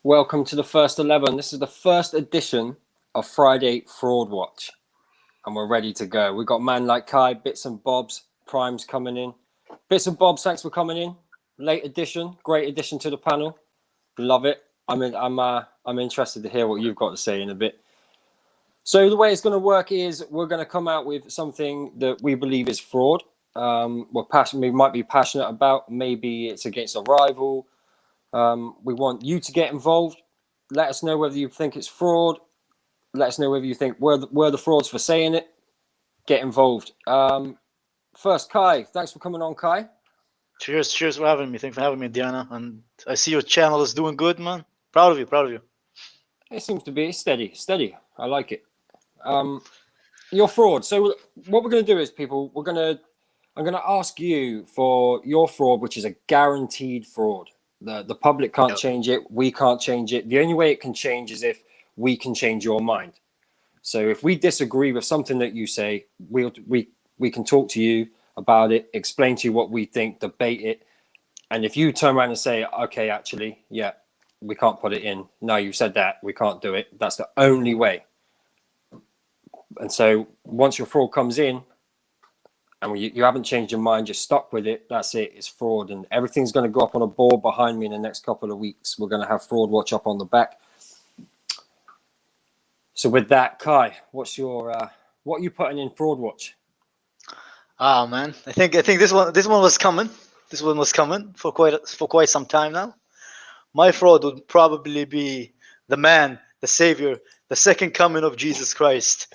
Welcome to the first 11. This is the first edition of Friday Fraud Watch, and we're ready to go. We've got man like Kai, Bits and Bobs, Prime's coming in. Bits and Bobs, thanks for coming in. Late edition, great addition to the panel. Love it. I'm interested to hear what you've got to say in a bit. So the way it's going to work is we're going to come out with something that we believe is fraud. We might be passionate about. Maybe it's against a rival. We want you to get involved. Let us know whether you think it's fraud. Let us know whether you think we're the frauds for saying it. Get involved. First, Kai. Thanks for coming on, Kai. Cheers for having me. Thanks for having me, Diana. And I see your channel is doing good, man. Proud of you. It seems to be steady. I like it. Your fraud. So what we're going to do is, people, I'm going to ask you for your fraud, which is a guaranteed fraud. The public can't change it. We can't change it. The only way it can change is if we can change your mind. So if we disagree with something that you say, we can talk to you about it, explain to you what we think, debate it. And if you turn around and say, okay, actually, yeah, we can't put it in. No, you said that. We can't do it. That's the only way. And so once your fraud comes in, and you haven't changed your mind, you're stuck with it, that's it, it's fraud. And everything's going to go up on a board behind me in the next couple of weeks. We're going to have Fraud Watch up on the back. So with that, Kai, what's your what are you putting in Fraud Watch? Ah, man, I think this one was coming. This one was coming for quite some time now. My fraud would probably be the man, the savior, the second coming of Jesus Christ,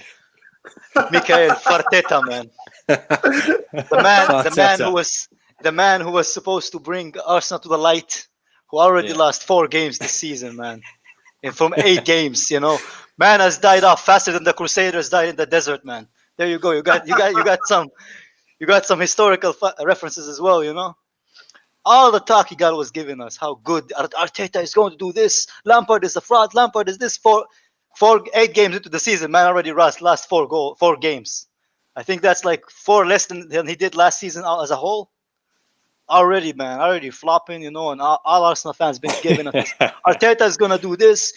Michael Arteta, man. The man who was supposed to bring Arsenal to the light, who already lost 4 games this season, man. And from 8 games, man has died off faster than the Crusaders died in the desert, man. There you go. You got some historical references as well, All the talk he got was giving us how good Arteta is going to do this. Lampard is a fraud. Lampard is this. 8 games into the season, man already lost 4 games. I think that's like 4 less than he did last season as a whole. Already flopping, and all Arsenal fans been giving us. Arteta is gonna do this.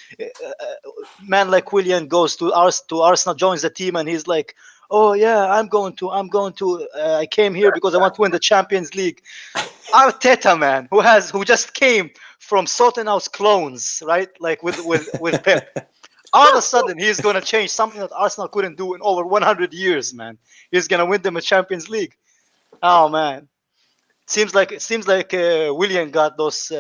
Man like Willian goes to Arsenal, joins the team, and he's like, "Oh yeah, I'm going to. I came here because I want to win the Champions League." Arteta, man, who just came from sorting out clones, right? Like with Pep. All of a sudden, he's going to change something that Arsenal couldn't do in over 100 years, man. He's going to win them a Champions League. Oh, man. Seems like William got those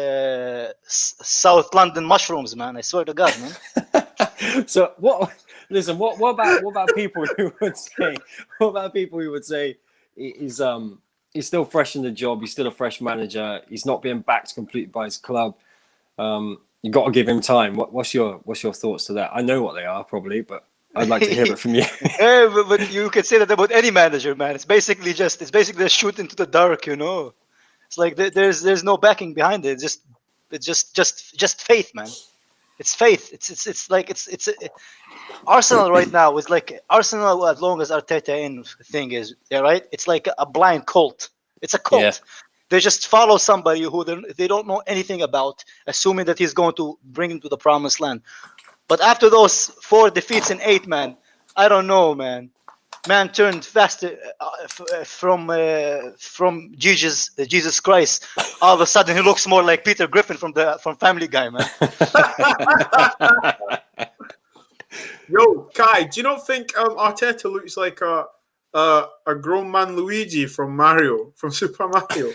South London mushrooms, man. I swear to God, man. So what about people who would say? What about people who would say he's still fresh in the job? He's still a fresh manager. He's not being backed completely by his club. You got to give him time. What's your thoughts to that? I know what they are probably, but I'd like to hear it from you. Yeah, but you can say that about any manager, man. It's basically a shoot into the dark, It's like there's no backing behind it. It's just faith, man. It's faith. It's like Arsenal right now is like Arsenal as long as Arteta in thing is right. It's like a blind cult. It's a cult. Yeah. They just follow somebody who they don't know anything about, assuming that he's going to bring them to the promised land. But after those 4 defeats in 8, man, I don't know, man. Man turned faster from Jesus Christ. All of a sudden, he looks more like Peter Griffin from Family Guy, man. Yo, Kai, do you not think Arteta looks like a grown man Luigi from Super Mario?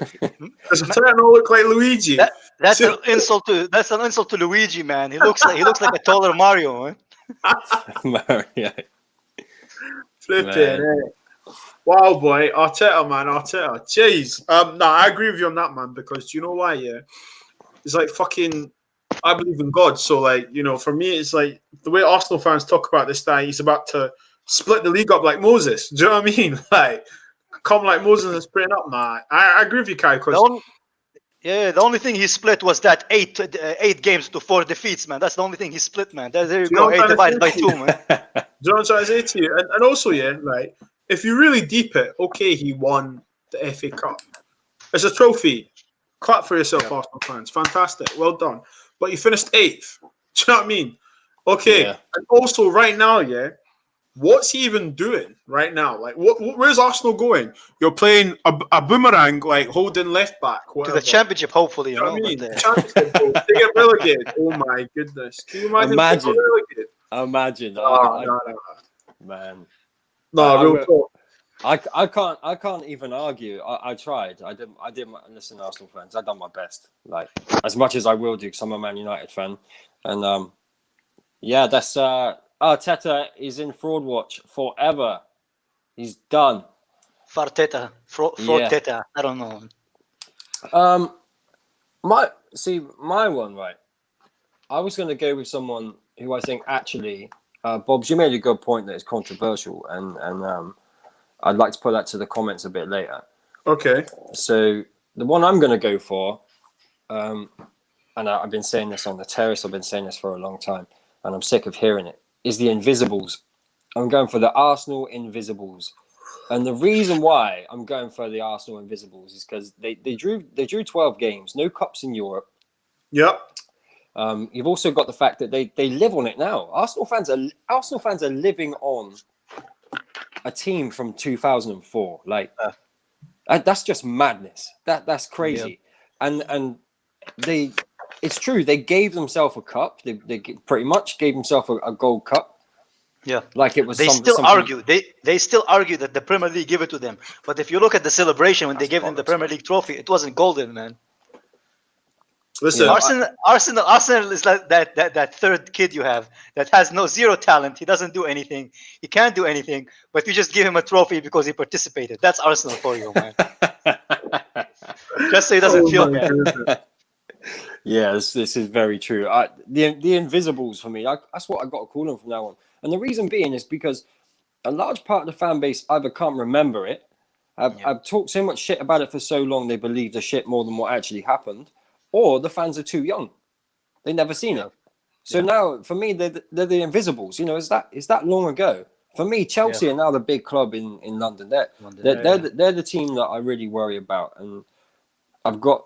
Does Arteta not look like Luigi? That's an insult to Luigi, man. He looks like a taller Mario, man. Mario. Flipping. Wow, boy, Arteta. Jeez. No, I agree with you on that, man. Because do you know why? Yeah, it's like fucking. I believe in God, so like for me, it's like the way Arsenal fans talk about this guy. He's about to split the league up like Moses. Do you know what I mean? Like, come like Moses and split it up, man. I agree with you, Kai. The only thing he split was that 8 games to 4 defeats, man. That's the only thing he split, man. There you go, 8 divided by 2, man. Do you know what I'm trying to say to you? And also, yeah, like, if you really deep it, okay, he won the FA Cup. It's a trophy. Clap for yourself, Arsenal fans. Fantastic. Well done. but you finished 8th. Do you know what I mean? Okay. Yeah. And also, right now, yeah, what's he even doing right now? Like, where's Arsenal going? You're playing a boomerang, like holding left back. To Whatever. the championship, hopefully, You know what I mean? but, Championship, bro. They get relegated. Oh my goodness! Can you imagine? They get relegated? Imagine. No. Man. No, real talk. I can't even argue. I tried. I did. Listen, Arsenal fans, I've done my best. Like as much as I will do, because I'm a Man United fan, and yeah, that's Arteta is in fraud watch forever. He's done. Farteta, Fraudteta, I don't know. My one, right. I was going to go with someone who I think actually, Bobbs, you made a good point that it's controversial, and I'd like to put that to the comments a bit later. Okay. So the one I'm going to go for, and I've been saying this on the terrace, I've been saying this for a long time, and I'm sick of hearing it, is the Invisibles. I'm going for the Arsenal Invisibles. And the reason why I'm going for the Arsenal Invisibles is because they drew 12 games, no cups in Europe. Yep. You've also got the fact that they live on it now. Arsenal fans are living on a team from 2004. Like that's just madness. That's crazy. Yeah. And it's true. They gave themselves a cup. They pretty much gave themselves a gold cup. Yeah, like it was. They still argue. They still argue that the Premier League gave it to them. But if you look at the celebration when they gave them the Premier League trophy, it wasn't golden, man. Listen, Arsenal is like that third kid you have that has zero talent. He doesn't do anything. He can't do anything. But you just give him a trophy because he participated. That's Arsenal for you, man. Just so he doesn't feel bad. Yeah, this is very true. The Invisibles for me, that's what I got to call them from now on. And the reason being is because a large part of the fan base either can't remember it, I've talked so much shit about it for so long they believe the shit more than what actually happened, or the fans are too young. They've never seen it. So now, for me, they're the Invisibles. You know, is that long ago? For me, Chelsea are now the big club in London. They're the team that I really worry about, and I've got.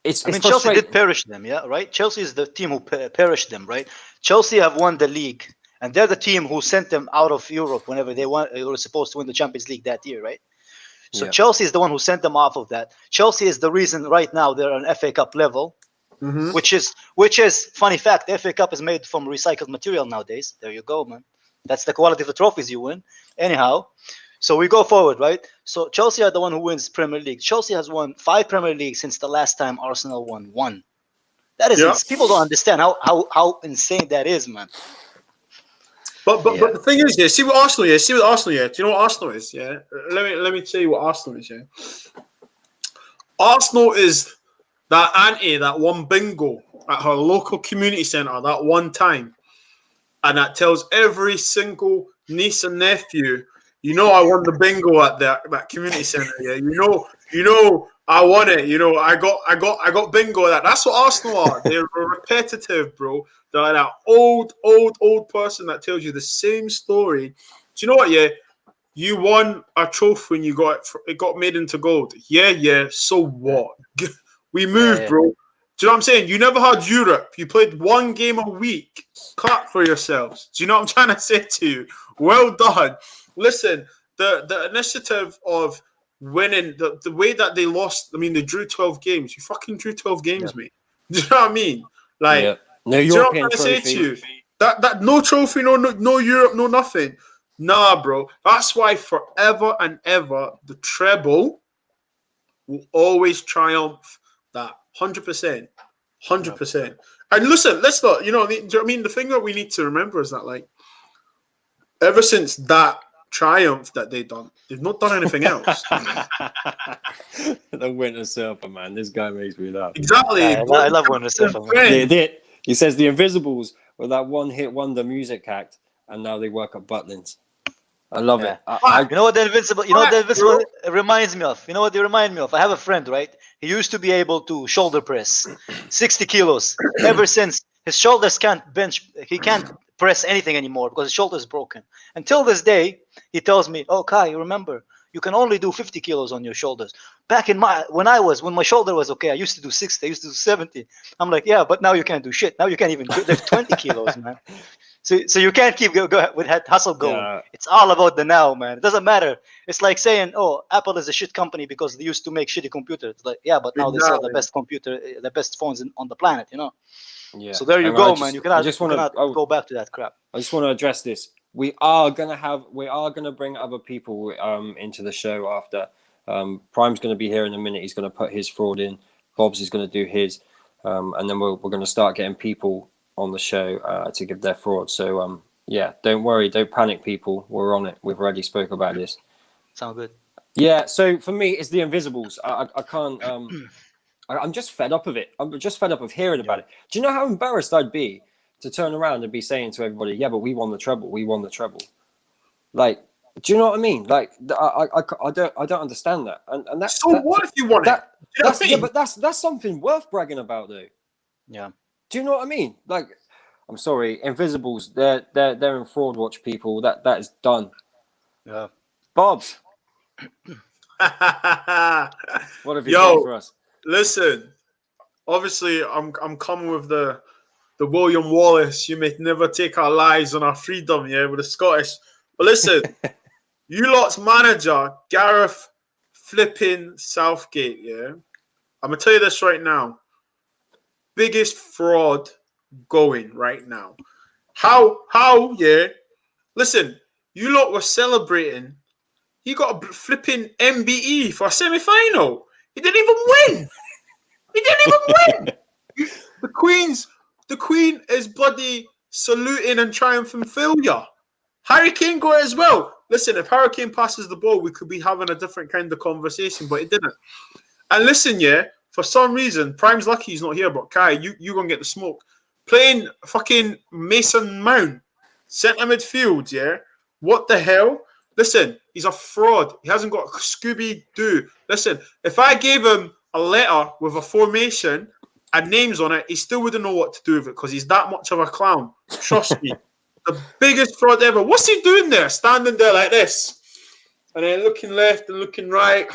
Chelsea did perish them, right? Chelsea is the team who perished them, right? Chelsea have won the league, and they're the team who sent them out of Europe whenever they were supposed to win the Champions League that year, right? So Chelsea is the one who sent them off of that. Chelsea is the reason right now they're on FA Cup level, which is funny fact. The FA Cup is made from recycled material nowadays. There you go, man. That's the quality of the trophies you win. Anyhow. So we go forward, right? So Chelsea are the one who wins Premier League. Chelsea has won 5 Premier Leagues since the last time Arsenal won 1. That is people don't understand how insane that is, man. But the thing is, see what Arsenal is. Do you know what Arsenal is? Yeah. Let me tell you what Arsenal is. Yeah. Arsenal is that auntie that won bingo at her local community centre that one time, and that tells every single niece and nephew. You know, I won the bingo at that community centre. Yeah, you know, I won it. You know, I got bingo at that. That's what Arsenal are. They're repetitive, bro. They're like that old person that tells you the same story. Do you know what? Yeah, you won a trophy when it got made into gold. Yeah. So what? We moved, bro. Do you know what I'm saying? You never had Europe. You played 1 game a week. Clap for yourselves. Do you know what I'm trying to say to you? Well done. Listen, the initiative of winning, the way that they lost, I mean, they drew 12 games. You fucking drew 12 games, mate. Do you know what I mean? Like, no European trophy. Say to you? That no trophy, no Europe, no nothing. Nah, bro. That's why forever and ever, the treble will always triumph that 100%. 100%. And listen, let's not, do you know what I mean? The thing that we need to remember is that, like, ever since that triumph that they've not done anything else. The Winter Surfer, man. This guy makes me laugh. Exactly. I love Winter Surfer. He says the Invisibles were that one-hit wonder music act, and now they work at Butlins. I love it. You know what the Invincible? Reminds me of? You know what they remind me of? I have a friend, right? He used to be able to shoulder press 60 kilos. Ever since his shoulders can't bench, he can't press anything anymore because his shoulder is broken. Until this day, he tells me, "Oh, Kai, you remember You can only do 50 kilos on your shoulders. Back in when my shoulder was okay, I used to do 60, I used to do 70. I'm like, yeah, but now you can't do shit. Now you can't even lift 20 kilos, man. So you can't keep go with that hustle going. Yeah. It's all about the now, man. It doesn't matter. It's like saying, oh, Apple is a shit company because they used to make shitty computers. It's like, yeah, but now they sell the best the best phones on the planet, you know. Yeah. So there you And go, I just- man. You I cannot, just you wanna- cannot go back to that crap. I just want to address this. We are gonna bring other people into the show after. Prime's gonna be here in a minute. He's gonna put his fraud in. Bob's is gonna do his, and then we're gonna start getting people on the show to give their fraud. So yeah, don't worry, don't panic, people. We're on it. We've already spoke about this. Sound good? Yeah. So for me, it's the Invisibles. I can't. I'm just fed up of it. I'm just fed up of hearing about it. Do you know how embarrassed I'd be to turn around and be saying to everybody, "Yeah, but we won the treble. We won the treble." Like, do you know what I mean? Like, I don't understand that. And that's So what if you want it? that, Do you know what that's I yeah, mean? but that's something worth bragging about, though. Yeah. Do you know what I mean? Like, I'm sorry, Invisibles. They're in fraud watch, people. That is done. Yeah. Bobs, what have you Yo. got for us? Listen, obviously, I'm coming with the William Wallace. You may never take our lives and our freedom, yeah, with the Scottish. But listen, you lot's manager, Gareth flipping Southgate, yeah. I'm gonna tell you this right now. Biggest fraud going right now. How, yeah. Listen, you lot were celebrating. He got a flipping MBE for a semi-final. He didn't even win. He didn't even win. The Queen is bloody saluting and triumphing failure. Harry Kane got it as well. Listen, if Harry Kane passes the ball, we could be having a different kind of conversation, but it didn't. And listen, yeah, for some reason, Prime's lucky he's not here, but Kai, you gonna get the smoke. Playing fucking Mason Mount, centre midfield, yeah? What the hell? Listen, he's a fraud. He hasn't got Scooby-Doo. Listen, if I gave him a letter with a formation and names on it, he still wouldn't know what to do with it because he's that much of a clown. Trust me. The biggest fraud ever. What's he doing there? Standing there like this. And then looking left and looking right.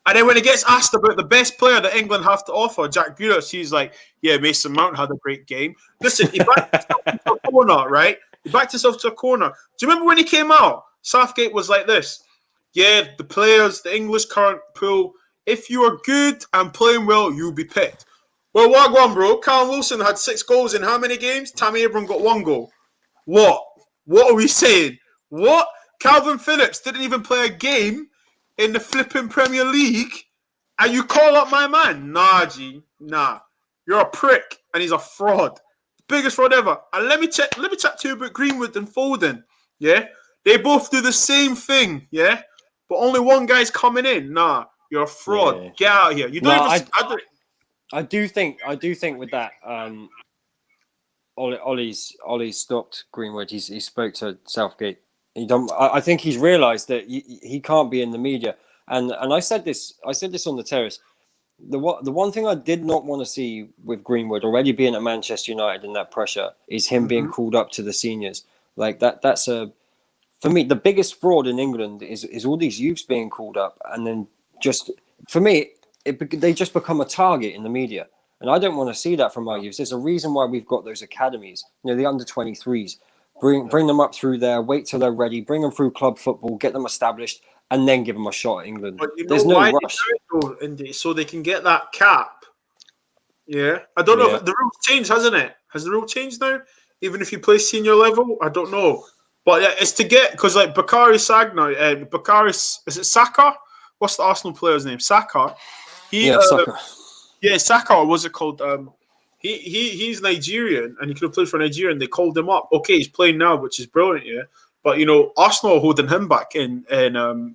And then when he gets asked about the best player that England have to offer, Jack Grealish, he's like, yeah, Mason Mount had a great game. Listen, he backed himself to a corner, right? He backed himself to a corner. Do you remember when he came out? Southgate was like this. Yeah, the players, the English current pool, if you are good and playing well, you'll be picked. Well, what one, bro? Callum Wilson had 6 goals in how many games? Tammy Abraham got 1 goal. What? What are we saying? What? Calvin Phillips didn't even play a game in the flipping Premier League, and you call up my man? Nah, G. Nah. You're a prick, and he's a fraud. Biggest fraud ever. And let me chat to you about Greenwood and Foden. Yeah? They both do the same thing, yeah? But only one guy's coming in. Nah. You're a fraud. Yeah. Get out of here. You don't No, even... I do think with that, Ollie's stopped Greenwood. He spoke to Southgate. I think he's realised that he can't be in the media. And I said this on the terrace. The one thing I did not want to see with Greenwood already being at Manchester United and that pressure is him being called up to the seniors. Like that's for me the biggest fraud in England is all these youths being called up and then just for me they just become a target in the media. And I don't want to see that from our youths. There's a reason why we've got those academies. You know, the under-23s. Bring them up through there, wait till they're ready, bring them through club football, get them established, and then give them a shot at England. But you know There's no why rush. they do it, though, Indy? So they can get that cap. Yeah. I don't know if the rules changed, hasn't it? Has the rule changed now? Even if you play senior level? I don't know. But yeah, it's to get, because like is it Saka? What's the Arsenal player's name? Saka. Saka. Yeah, Saka, or what's it called? He's Nigerian and he could have played for Nigeria and they called him up. Okay, he's playing now, which is brilliant, yeah. But you know, Arsenal are holding him back in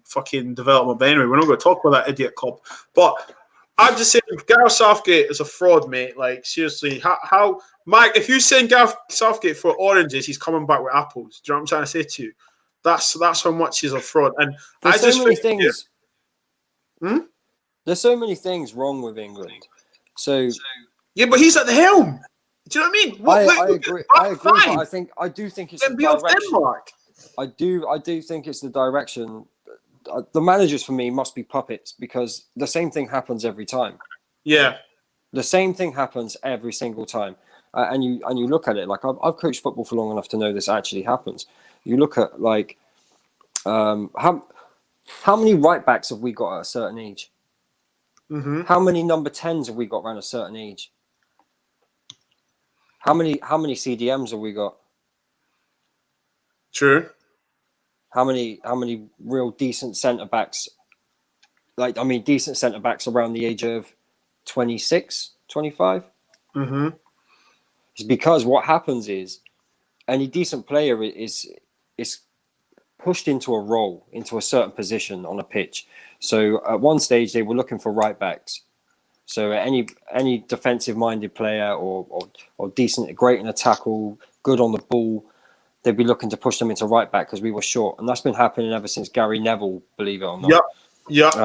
fucking development. But anyway, we're not going to talk about that idiot club. But I'm just saying, Gareth Southgate is a fraud, mate. Like seriously, how Mike? If you send Gareth Southgate for oranges, he's coming back with apples. Do you know what I'm trying to say to you? That's how much he's a fraud. And There's so many things. Hmm? There's so many things wrong with England. So yeah, but he's at the helm. Do you know what I mean? I agree. But I do think it's the direction. Denmark. I do think it's the direction the managers for me must be puppets because the same thing happens every time. Yeah. The same thing happens every single time. And you look at it like I've coached football for long enough to know this actually happens. You look at like how many right backs have we got at a certain age? Mm-hmm. How many number 10s have we got around a certain age? How many CDMs have we got? True. How many real decent centre backs? Like I mean, decent centre backs around the age of 26, 25? Mm-hmm. It's because what happens is any decent player is pushed into a role, into a certain position on a pitch. So at one stage they were looking for right backs. So any defensive minded player or decent, great in a tackle, good on the ball, they'd be looking to push them into right back because we were short, and that's been happening ever since Gary Neville, believe it or not. Yep.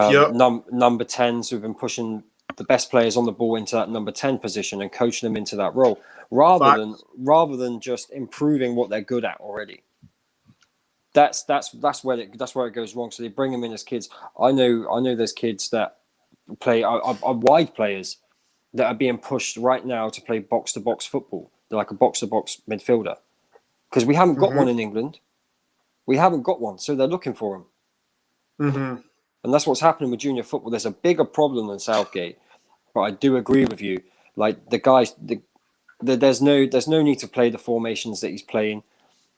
Number 10s who've been pushing the best players on the ball into that number 10 position and coaching them into that role, rather than just improving what they're good at already. That's where it goes wrong. So they bring them in as kids. I know there's kids that play are wide players that are being pushed right now to play box to box football. They're like a box to box midfielder because we haven't got one in England. We haven't got one, so they're looking for them. Mm-hmm. And that's what's happening with junior football. There's a bigger problem than Southgate, but I do agree with you. Like the guys, there's no need to play the formations that he's playing.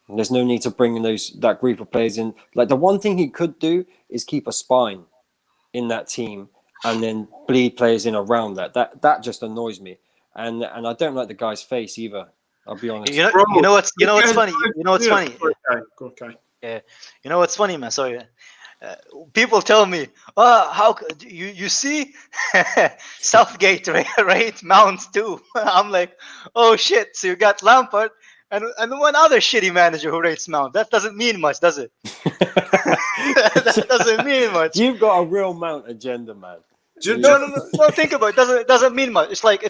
There's no need to bring that group of players in. Like the one thing he could do is keep a spine in that team and then bleed players in around that. That just annoys me. And I don't like the guy's face either. I'll be honest. You know what's funny? You know what's funny? Okay. Yeah. You know what's funny, man? Sorry. People tell me, "Oh, how you see Southgate rate Mount too?" I'm like, "Oh shit!" So you got Lampard and one other shitty manager who rates Mount. That doesn't mean much, does it? That doesn't mean much. You've got a real Mount agenda, man. No. Think about it. It doesn't mean much. It's like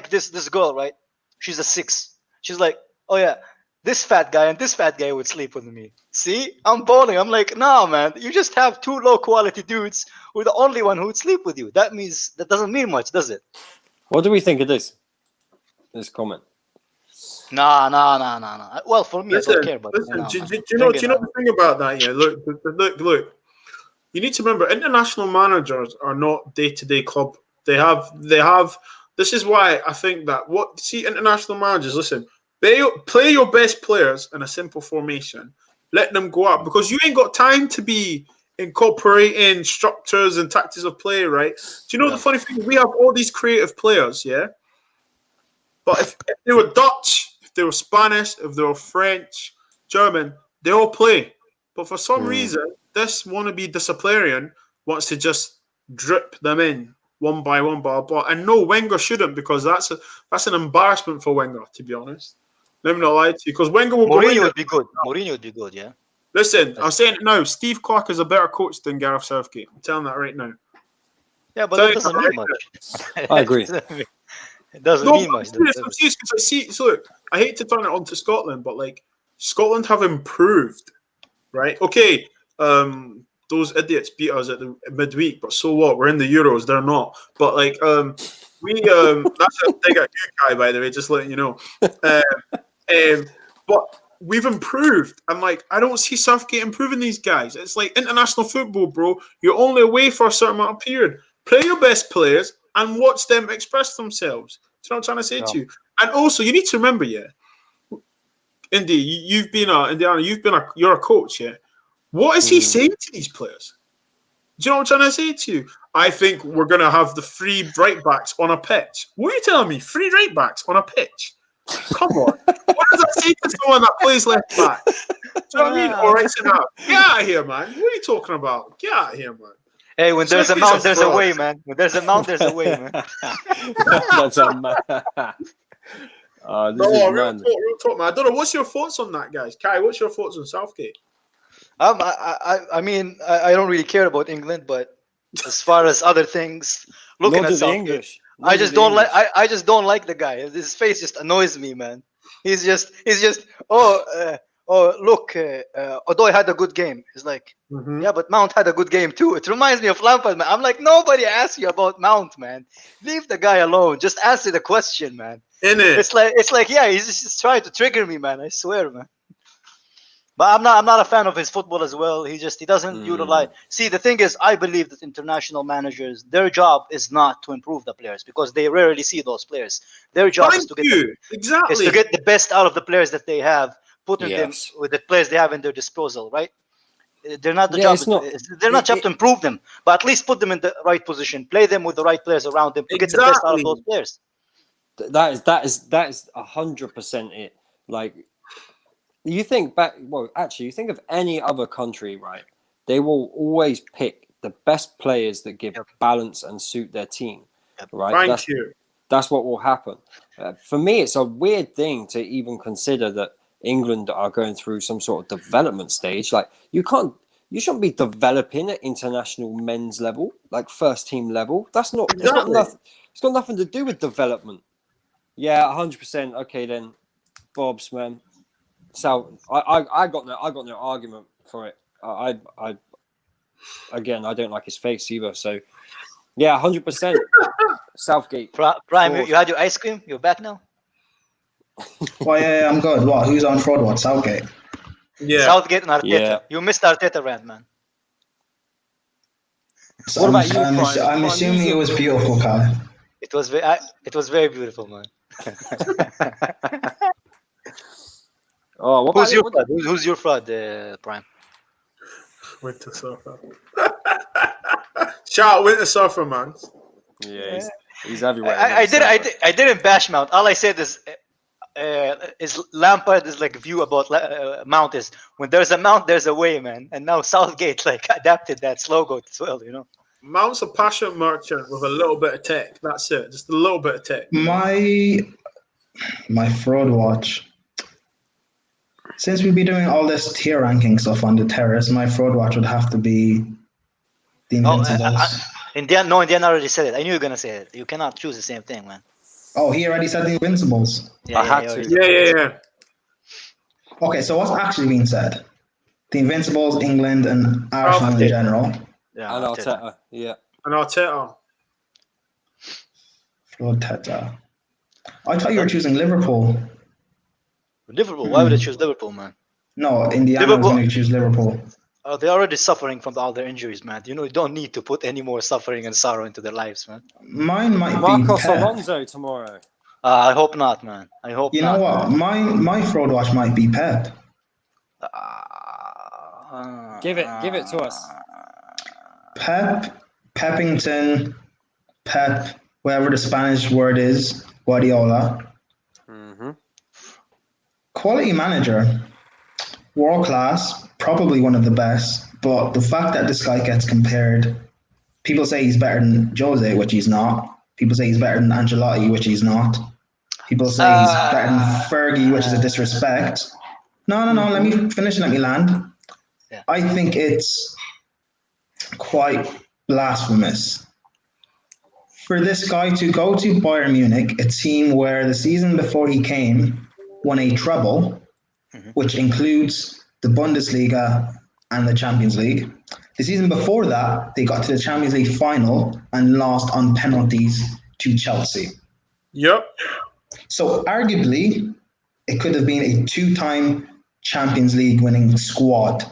this girl, right? She's a 6. She's like, "Oh yeah, this fat guy and this fat guy would sleep with me." See, I'm balling. I'm like, "No, man. You just have 2 low quality dudes who are the only one who would sleep with you. That doesn't mean much, does it?" What do we think of this comment? Nah. Well, for me, I don't care about listen, do you know the thing about that? Yeah, look. You need to remember, international managers are not day-to-day club. They have. This is why I think that international managers. Listen, play your best players in a simple formation. Let them go out because you ain't got time to be incorporating structures and tactics of play, right? Do you know the funny thing? We have all these creative players, yeah. But if they were Dutch, if they were Spanish, if they were French, German, they all play. But for some reason, this wannabe disciplinarian wants to just drip them in one by one, and no, Wenger shouldn't because that's an embarrassment for Wenger, to be honest. Let me not lie to you, because Wenger will go in. Mourinho would be good. Mourinho would be good, yeah. Listen, I'm saying it now. Steve Clark is a better coach than Gareth Southgate. I'm telling that right now. Yeah, but that doesn't mean much. I agree. It doesn't mean much. I'm serious, so look, I hate to turn it on to Scotland, but like Scotland have improved, right? Okay, those idiots beat us at the midweek, but so what? We're in the Euros, they're not. But like, we that's a dig at you, Kai, by the way, just letting you know. But we've improved, and like I don't see Southgate improving these guys. It's like international football, bro. You're only away for a certain amount of period. Play your best players and watch them express themselves. Do you know what I'm trying to say to you? And also, you need to remember, Indy, you're a coach, yeah. What is he saying to these players? Do you know what I'm trying to say to you? I think we're going to have the 3 right backs on a pitch. What are you telling me? 3 right backs on a pitch? Come on. What does that say to someone that plays left back? Do you know what I mean? All right, so now, get out of here, man. What are you talking about? Get out of here, man. Hey, when there's a mount, there's a way, man. When there's a mount, there's a way, man. That's a man. Real talk, man. I don't know. What's your thoughts on that, guys? Kai, what's your thoughts on Southgate? I mean, I don't really care about England, but as far as other things, looking at Southgate, I just don't like the guy. His face just annoys me, man. He's just oh look, Odoi had a good game. He's like, Mhm. yeah, but Mount had a good game too. It reminds me of Lampard, man. I'm like, nobody asked you about Mount, man. Leave the guy alone. Just answer the question, man. Innit? It's like, yeah, he's just trying to trigger me, man. I swear, man. But I'm not a fan of his football as well. He doesn't utilize. See, the thing is, I believe that international managers, their job is not to improve the players because they rarely see those players. Their job is Thank to get you. Exactly. is to get the best out of the players that they have, putting them Yes. with the players they have in their disposal, right? They're not the Yeah, job. it's not- They're not job it- to improve them, but at least put them in the right position, play them with the right players around them to get the best out of Exactly. those players. That is 100% it. Like, you think back. Well, actually, you think of any other country, right? They will always pick the best players that give Yep. balance and suit their team, Yep. right? Thank you. That's what will happen. For me, it's a weird thing to even consider that England are going through some sort of development stage. Like, you shouldn't be developing at international men's level, like first team level. That's not. Exactly. It's got nothing to do with development. Yeah, 100%. Okay, then, Bob's, man. So I got no argument for it. Again, I don't like his face either. So yeah, 100%. Southgate. Prime, Forward. you had your ice cream. You're back now. Well, yeah, I'm good. What? Who's on fraud? What? Southgate? Yeah. Southgate and Arteta. Yeah. You missed Arteta rant, man. So What about you, I'm Prime? assuming it was beautiful, Kai. It was very beautiful, man. Oh, what Who's about your what- fraud? Who's your fraud, Prime? Winter Surfer. Shout out Winter Surfer, man. Yeah, he's everywhere. I didn't bash Mount. All I said is Lampard is like view about Mount is when there's a Mount, there's a way, man. And now Southgate like adapted that slogan as well, you know. Mount's a passion merchant with a little bit of tech. That's it. Just a little bit of tech. My fraud watch. Since we'll be doing all this tier ranking stuff on the terrace, my fraud watch would have to be the Invincibles. Indiana already said it. I knew you were gonna say it. You cannot choose the same thing, man. Oh, he already said the Invincibles. I had he to. already said it. Yeah. Okay, so what's actually being said? The Invincibles, England, and Arsenal in Arteta. general. Yeah, And Arteta. Arteta. Yeah. And Arteta. Fraud Teta. I thought you were choosing Liverpool. Liverpool. Why would I choose Liverpool, man? No, Indiana was Liverpool. going to choose Liverpool. Oh, they're already suffering from all their injuries, man. You know, you don't need to put any more suffering and sorrow into their lives, man. Mine might be Marcos Pep. Alonso tomorrow. I hope not, man. I hope You not. know what? My fraud watch might be Pep. Give it to us. Pep, Peppington, Pep, whatever the Spanish word is, Guardiola. Mm-hmm. Quality manager, world class, probably one of the best. But the fact that this guy gets compared, people say he's better than Jose, which he's not. People say he's better than Ancelotti, which he's not. People say he's better than Fergie, which is a disrespect. No. Let me finish and let me land. Yeah. I think it's quite blasphemous for this guy to go to Bayern Munich, a team where the season before he came won a treble, which includes the Bundesliga and the Champions League. The season before that, they got to the Champions League final and lost on penalties to Chelsea. Yep. So arguably, it could have been a two-time Champions League winning squad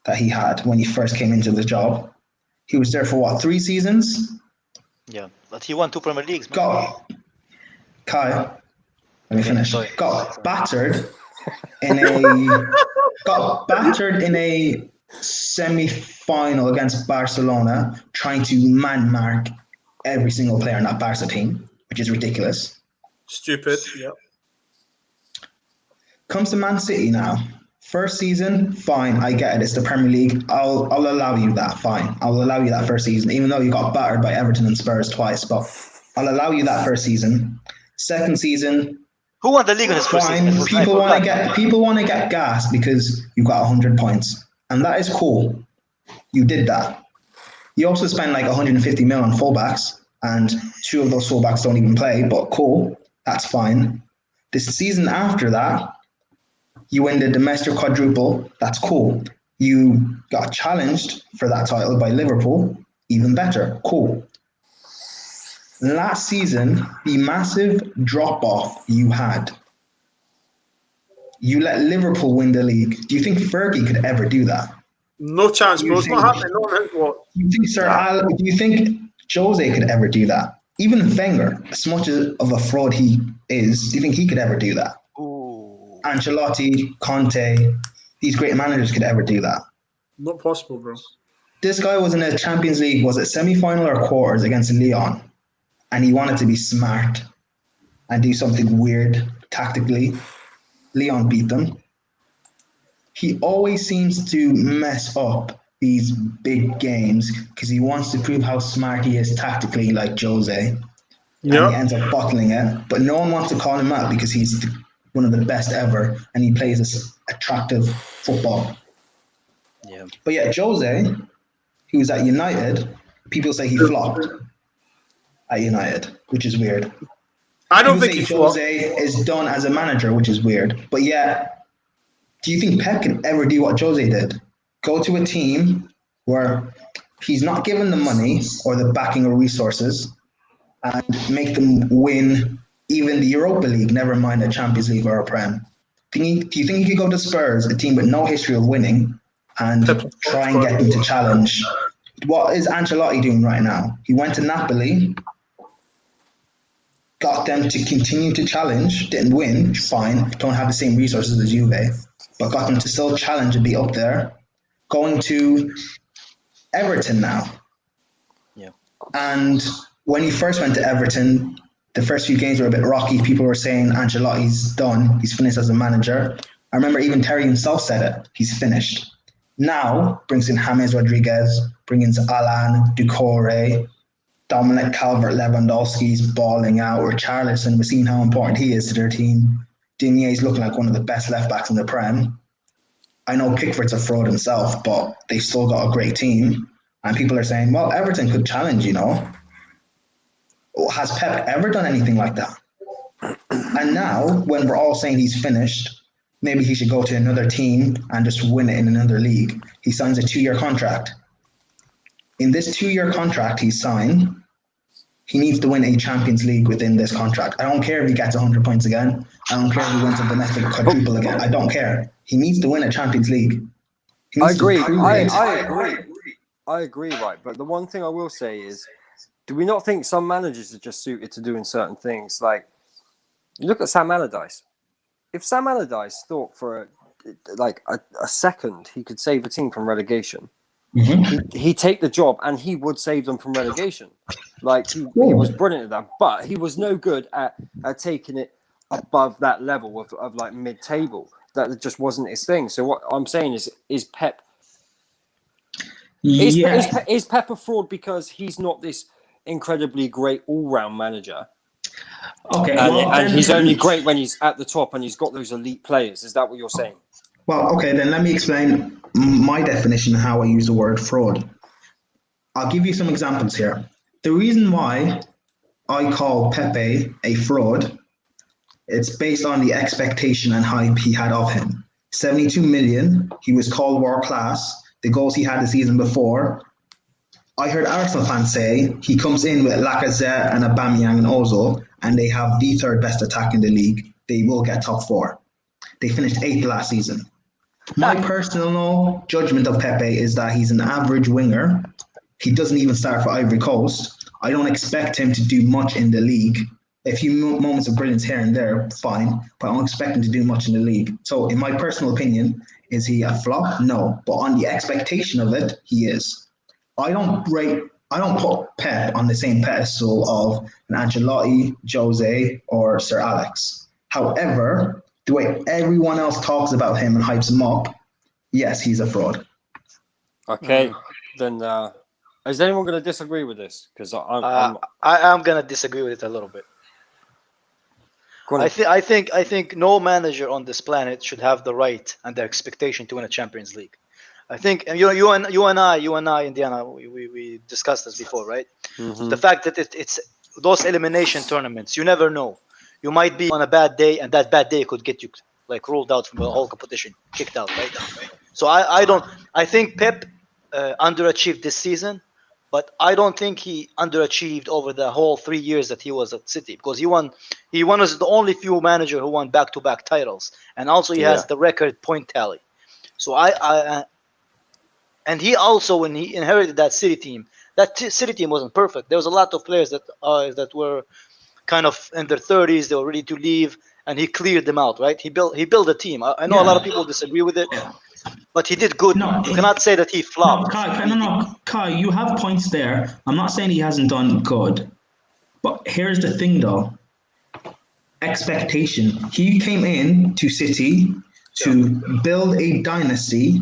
that he had when he first came into the job. He was there for what, 3 seasons? Yeah, but he won 2 Premier Leagues, man. Got Kai. Let me finish. sorry. Got battered in a semi-final against Barcelona, trying to man mark every single player in that Barca team, which is ridiculous. Stupid. Yep. Comes to Man City now. First season, fine, I get it. It's the Premier League. I'll allow you that. Fine, I'll allow you that first season, even though you got battered by Everton and Spurs twice. But I'll allow you that first season. Second season, Who won the league in his first fine. season? People want to get gassed because you got 100 points, and that is cool. You did that. You also spent like 150 mil on fullbacks, and 2 of those fullbacks don't even play. But cool, that's fine. The season after that, You win the domestic quadruple. That's cool. You got challenged for that title by Liverpool. Even better. Cool. Last season, the massive drop-off you had. You let Liverpool win the league. Do you think Fergie could ever do that? No chance, You bro. It's not think- happening. No one has what. Do you think do you think Jose could ever do that? Even Wenger, as much of a fraud he is, do you think he could ever do that? Ooh. Ancelotti, Conte, these great managers could ever do that. Not possible, bro. This guy was in a Champions League, was it semi-final or quarters against Lyon? And he wanted to be smart and do something weird tactically. Lyon beat them. He always seems to mess up these big games because he wants to prove how smart he is tactically, like Jose. And he Yeah. ends up bottling it. But no one wants to call him out because he's one of the best ever and he plays this attractive football. Yeah. But yeah, Jose, he was at United. People say he flopped at United, which is weird. I don't People think say he flopped. Jose is done as a manager, which is weird. But yeah, do you think Pep can ever do what Jose did? Go to a team where he's not given the money or the backing or resources and make them win even the Europa League, never mind a Champions League or a Prem. Do you think he could go to Spurs, a team with no history of winning, and try and get them to challenge? What is Ancelotti doing right now? He went to Napoli, got them to continue to challenge, didn't win, fine, don't have the same resources as Juve, but got them to still challenge and be up there. Going to Everton now. Yeah. And when he first went to Everton, the first few games were a bit rocky. People were saying Ancelotti's done, he's finished as a manager. I remember even Terry himself said it, he's finished. Now brings in James Rodriguez, brings in Alan, Ducore, Dominic Calvert-Lewandowski's balling out, or Richarlison, we've seen how important he is to their team. Dinier's looking like one of the best left-backs in the Prem. I know Pickford's a fraud himself, but they've still got a great team. And people are saying, well, Everton could challenge, you know. Has Pep ever done anything like that? And now, when we're all saying he's finished, maybe he should go to another team and just win it in another league. He signs a 2-year contract. In this 2-year contract he signed, he needs to win a Champions League within this contract. I don't care if he gets 100 points again. I don't care if he wins a domestic quadruple again. I don't care. He needs to win a Champions League. He I needs to agree. prove I it. agree. I agree, right? But the one thing I will say is, do we not think some managers are just suited to doing certain things? Like, you look at Sam Allardyce. If Sam Allardyce thought for a second he could save a team from relegation, he'd take the job and he would save them from relegation. Like, he was brilliant at that, but he was no good at taking it above that level of like mid-table. That just wasn't his thing. So what I'm saying is Pep. Is Pep a fraud because he's not this incredibly great all-round manager? Okay, And he's only great when he's at the top and he's got those elite players. Is that what you're saying? Well, okay, then let me explain my definition of how I use the word fraud. I'll give you some examples here. The reason why I call Pepe a fraud, it's based on the expectation and hype he had of him. 72 million, he was called world class. The goals he had the season before, I heard Arsenal fans say he comes in with Lacazette and Aubameyang and Ozil, and they have the third best attack in the league. They will get top 4. They finished 8th last season. My personal judgment of Pepe is that he's an average winger. He doesn't even start for Ivory Coast. I don't expect him to do much in the league. A few moments of brilliance here and there, fine, but I don't expect him to do much in the league. So in my personal opinion, is he a flop? No, but on the expectation of it, he is. I don't put Pep on the same pedestal of an Ancelotti, Jose, or Sir Alex. However, the way everyone else talks about him and hypes him up, yes, he's a fraud. Okay, then is anyone going to disagree with this? Because I'm I am gonna disagree with it a little bit. I think no manager on this planet should have the right and the expectation to win a Champions League. I think, and you and I, Indiana, we discussed this before, right? Mhm. The fact that it's those elimination tournaments, you never know. You might be on a bad day, and that bad day could get you like ruled out from the whole competition, kicked out, right? So I think Pep underachieved this season, but I don't think he underachieved over the whole 3 years that he was at City, because he won as the only few manager who won back-to-back titles, and also he has the record point tally. So and he also, when he inherited that City team, City team wasn't perfect. There was a lot of players that were kind of in their 30s, they were ready to leave, and he cleared them out, right? He built a team. I know a lot of people disagree with it, but he did good. No, You cannot say that he flopped. Kai, you have points there. I'm not saying he hasn't done good, but here's the thing, though. Expectation. He came in to City to build a dynasty,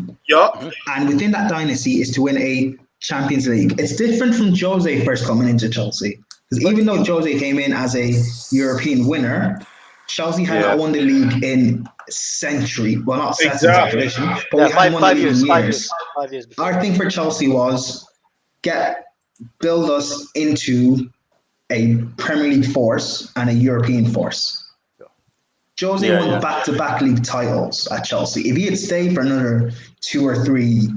and within that dynasty is to win a Champions League. It's different from Jose first coming into Chelsea, because even though Jose came in as a European winner, Chelsea had not won the league in century. Well, not exaggeration, but we hadn't won the league in years. 5 years before. Our thing for Chelsea was build us into a Premier League force and a European force. Jose won back-to-back league titles at Chelsea. If he had stayed for another 2 or 3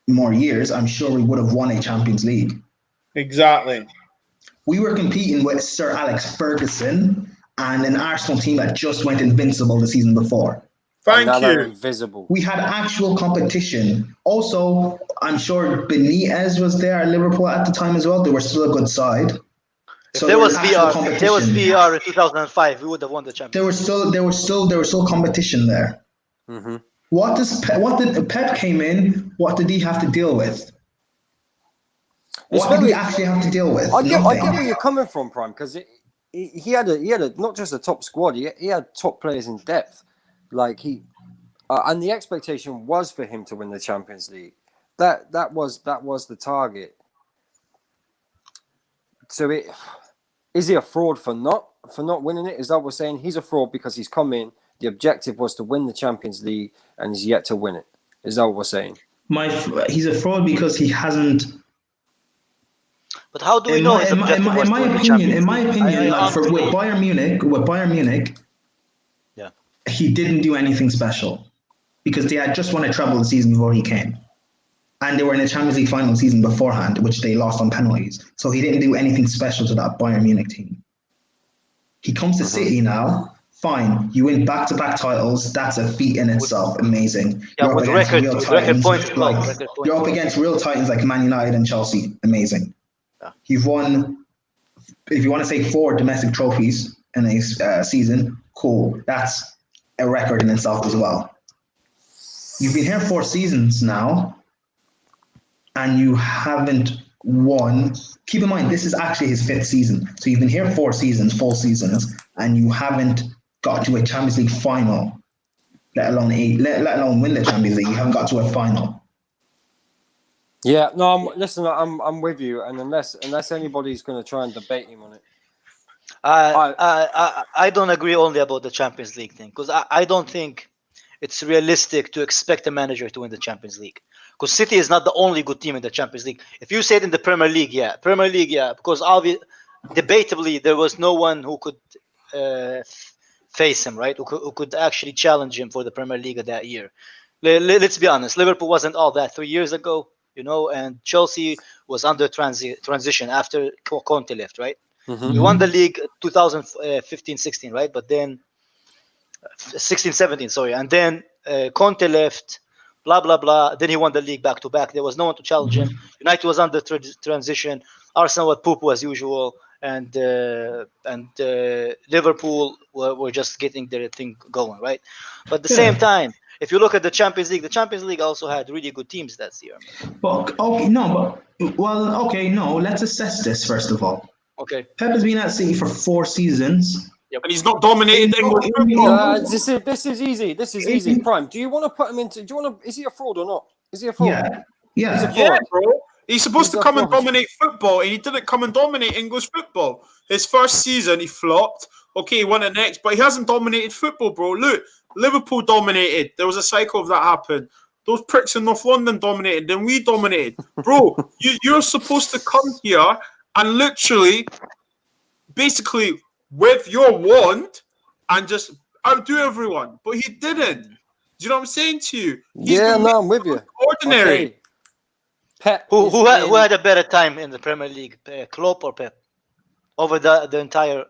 more years, I'm sure we would have won a Champions League. Exactly. We were competing with Sir Alex Ferguson and an Arsenal team that just went invincible the season before. Thank you. Invisible. We had actual competition. Also, I'm sure Benitez was there at Liverpool at the time as well. They were still a good side. If there was VR in 2005, we would have won the championship. There was still competition there. Mm-hmm. What did Pep came in? What did he have to deal with? What did he actually have to deal with? I get where you're coming from, Prime, because he had a not just a top squad. He had top players in depth. Like and the expectation was for him to win the Champions League. That was the target. So is he a fraud for not winning it? Is that what we're saying? He's a fraud because he's come in. The objective was to win the Champions League, and he's yet to win it. Is that what we're saying? He's a fraud because he hasn't. But how do we know his objective was to win the Champions League? In my opinion, with Bayern Munich, he didn't do anything special because they had just won a treble the season before he came. And they were in the Champions League final season beforehand, which they lost on penalties. So he didn't do anything special to that Bayern Munich team. He comes to City now, fine. You win back-to-back titles. That's a feat in itself. Amazing. Yeah, with record points. You're up against real titans like Man United and Chelsea. Amazing. Yeah. You've won, if you want to say 4 domestic trophies in a season, cool. That's a record in itself as well. You've been here 4 seasons now, and you haven't won. Keep in mind, this is actually his 5th season. So you've been here 4 seasons, full seasons, and you haven't got to a Champions League final, let alone win the Champions League. You haven't got to a final. Yeah, no, I'm with you, and unless anybody's going to try and debate him on it. I don't agree only about the Champions League thing, because I don't think it's realistic to expect a manager to win the Champions League. Because City is not the only good team in the Champions League. If you say it in the Premier League, because debatably there was no one who could face him, right? Who could actually challenge him for the Premier League that year. Let's be honest, Liverpool wasn't all that 3 years ago, and Chelsea was under transition after Conte left, right? Mm-hmm. We won the league 2015-16, right? But then 16-17, sorry, and then Conte left. Blah blah blah. Then he won the league back to back. There was no one to challenge him. United was under transition. Arsenal were poo-poo as usual, and Liverpool were just getting their thing going, right? But at the same time, if you look at the Champions League also had really good teams that year. Let's assess this first of all. Okay. Pep has been at City for 4 seasons. Yep. And he's not dominated English football. This is easy. This is easy. Prime, do you want to put him into? Is he a fraud or not? Is he a fraud? Yeah. He's a fraud. Yeah, bro. He's supposed to come and dominate football, and he didn't come and dominate English football. His first season, he flopped. Okay, he won it next, but he hasn't dominated football, bro. Look, Liverpool dominated. There was a cycle of that happened. Those pricks in North London dominated. Then we dominated. Bro, you're supposed to come here and literally, basically, with your wand and just outdo everyone, but he didn't. Do you know what I'm saying to you? Yeah, no, I'm with you. Ordinary. Okay. Pep. Who is who had, in- who had a better time in the Premier League, Klopp or Pep, over the entire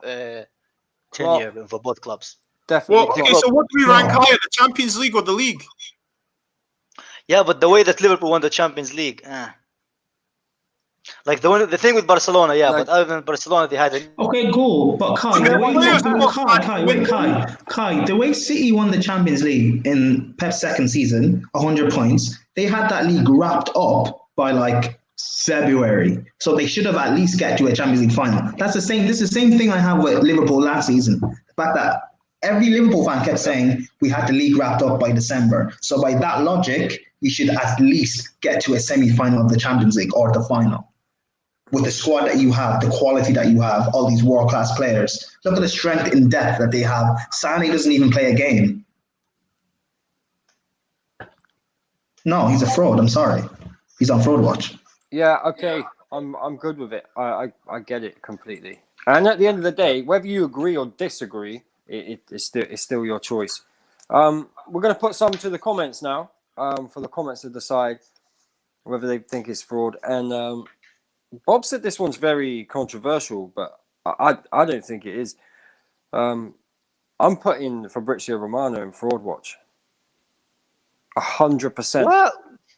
Klopp. tenure for both clubs? Definitely. Well, Klopp. okay, so what do we rank Klopp. higher, the Champions League or the league? Yeah, but the way that Liverpool won the Champions League, like the thing with Barcelona, yeah. Like- But other than Barcelona, they had Okay, cool. But Kai, Yeah, the way players are not Kai, the way City won the Champions League in Pep's second season, 100 points, they had that league wrapped up by like February. So they should have at least get to a Champions League final. This is the same thing I have with Liverpool last season. The fact that every Liverpool fan kept saying we had the league wrapped up by December. So by that logic, we should at least get to a semi-final of the Champions League or the final. With the squad that you have, the quality that you have, all these world-class players. Look at the strength in depth that they have. Sané doesn't even play a game. No, he's a fraud. I'm sorry. He's on fraud watch. Yeah, okay. I'm good with it. I get it completely. And at the end of the day, whether you agree or disagree, it's still your choice. We're going to put some to the comments now, for the comments to decide whether they think it's fraud. And Bob said this one's very controversial, but I don't think it is. I'm putting Fabrizio Romano in fraud watch. 100%. Well,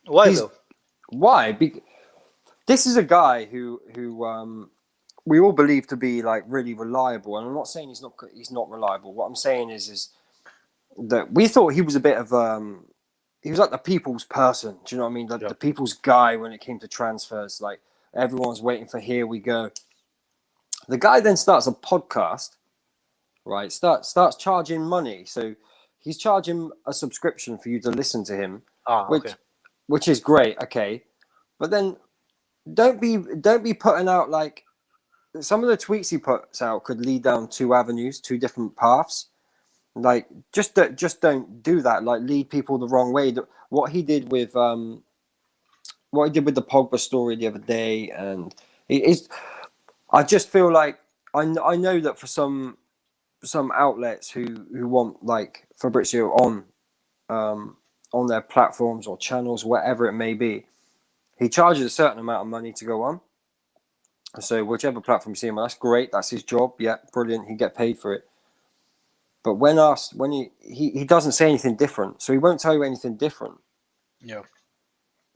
why He's- though? Why? This is a guy who we all believe to be like really reliable, and I'm not saying he's not reliable. What I'm saying is that we thought he was a bit of he was like the people's person. Do you know what I mean? Like Yeah. the people's guy when it came to transfers. Like everyone's waiting for here we go. The guy then starts a podcast, right? Starts charging money. So he's charging a subscription for you to listen to him, Okay. which is great. Okay, but then don't be putting out like some of the tweets he puts out could lead down two avenues, two different paths. Like just don't do that. Like lead people the wrong way. What he did with the Pogba story the other day, and I just feel like I know that for some outlets who want like Fabrizio on their platforms or channels, whatever it may be, he charges a certain amount of money to go on. So whichever platform you see him on, that's great. That's his job. Yeah, brilliant. He get paid for it. But when asked, when he doesn't say anything different, so he won't tell you anything different. Yeah.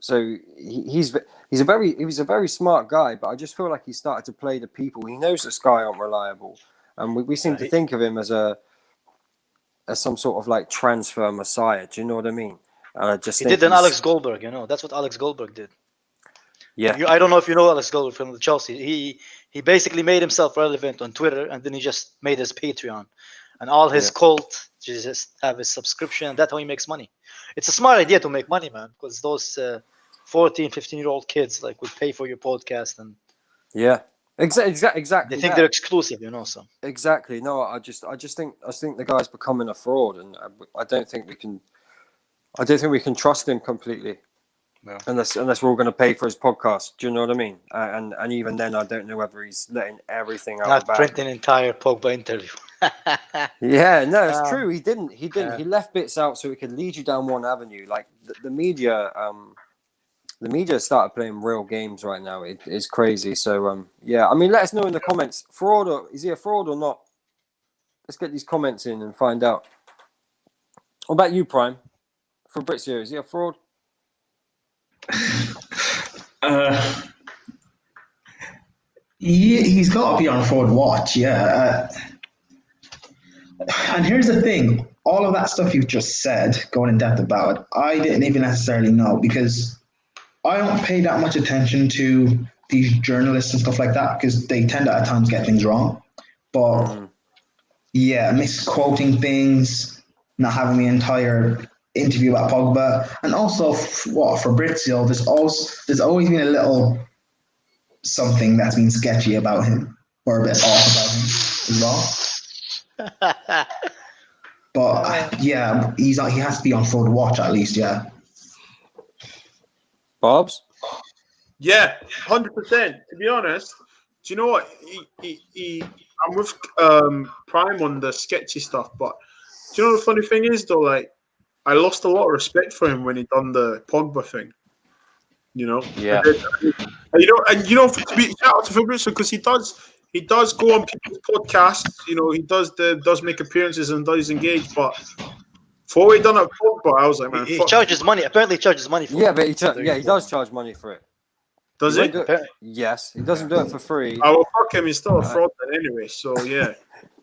So he's a very smart guy, but I just feel like he started to play the people. He knows that Sky aren't reliable, and we seem to think of him as some sort of like transfer messiah. Do you know what I mean? And I just He think did an he's- Alex Goldberg, that's what Alex Goldberg did. Yeah, I don't know if you know Alex Goldberg from the Chelsea. He basically made himself relevant on Twitter, and then he just made his Patreon, and all his cult just have his subscription, and that's how he makes money. It's a smart idea to make money, man, because those 14, 15-year-old kids like would pay for your podcast, and yeah, exactly. they think they're exclusive, so. Exactly. No, I just think the guy's becoming a fraud, and I don't think we can trust him completely. No. Unless we're all going to pay for his podcast. Do you know what I mean? And even then, I don't know whether he's letting everything out. Not the print bag. an entire Pogba interview. Yeah, no, it's true. He didn't. He left bits out so it could lead you down one avenue. Like the media, started playing real games right now. It is crazy. So yeah, I mean, let us know in the comments. Is he a fraud or not? Let's get these comments in and find out. What about you, Prime? Fabrizio, is he a fraud? Yeah, he's got to be on fraud watch. Yeah. And here's the thing: all of that stuff you've just said, going in depth about it, I didn't even necessarily know because I don't pay that much attention to these journalists and stuff like that because they tend to at times get things wrong. But yeah, misquoting things, not having the entire interview about Pogba, and also Fabrizio. There's always been a little something that's been sketchy about him or a bit off about him as well. But yeah, he has to be on fraud watch at least. Yeah. Bob's? Yeah, 100%. To be honest, do you know what? I'm with Prime on the sketchy stuff, but Do you know the funny thing is though? Like, I lost a lot of respect for him when he done the Pogba thing. You know. Yeah. And to be shout out to Fabrizio because he does go on people's podcasts. You know, he does make appearances and does engage. But for what he done at Pogba, I was like, man, He fuck. charges money. Apparently, he charges money for Yeah, it. but he does charge money for it. Does He he? won't do it- Apparently. Yes, he doesn't do it for free. I will fuck him. He's still a fraud then anyway. So yeah.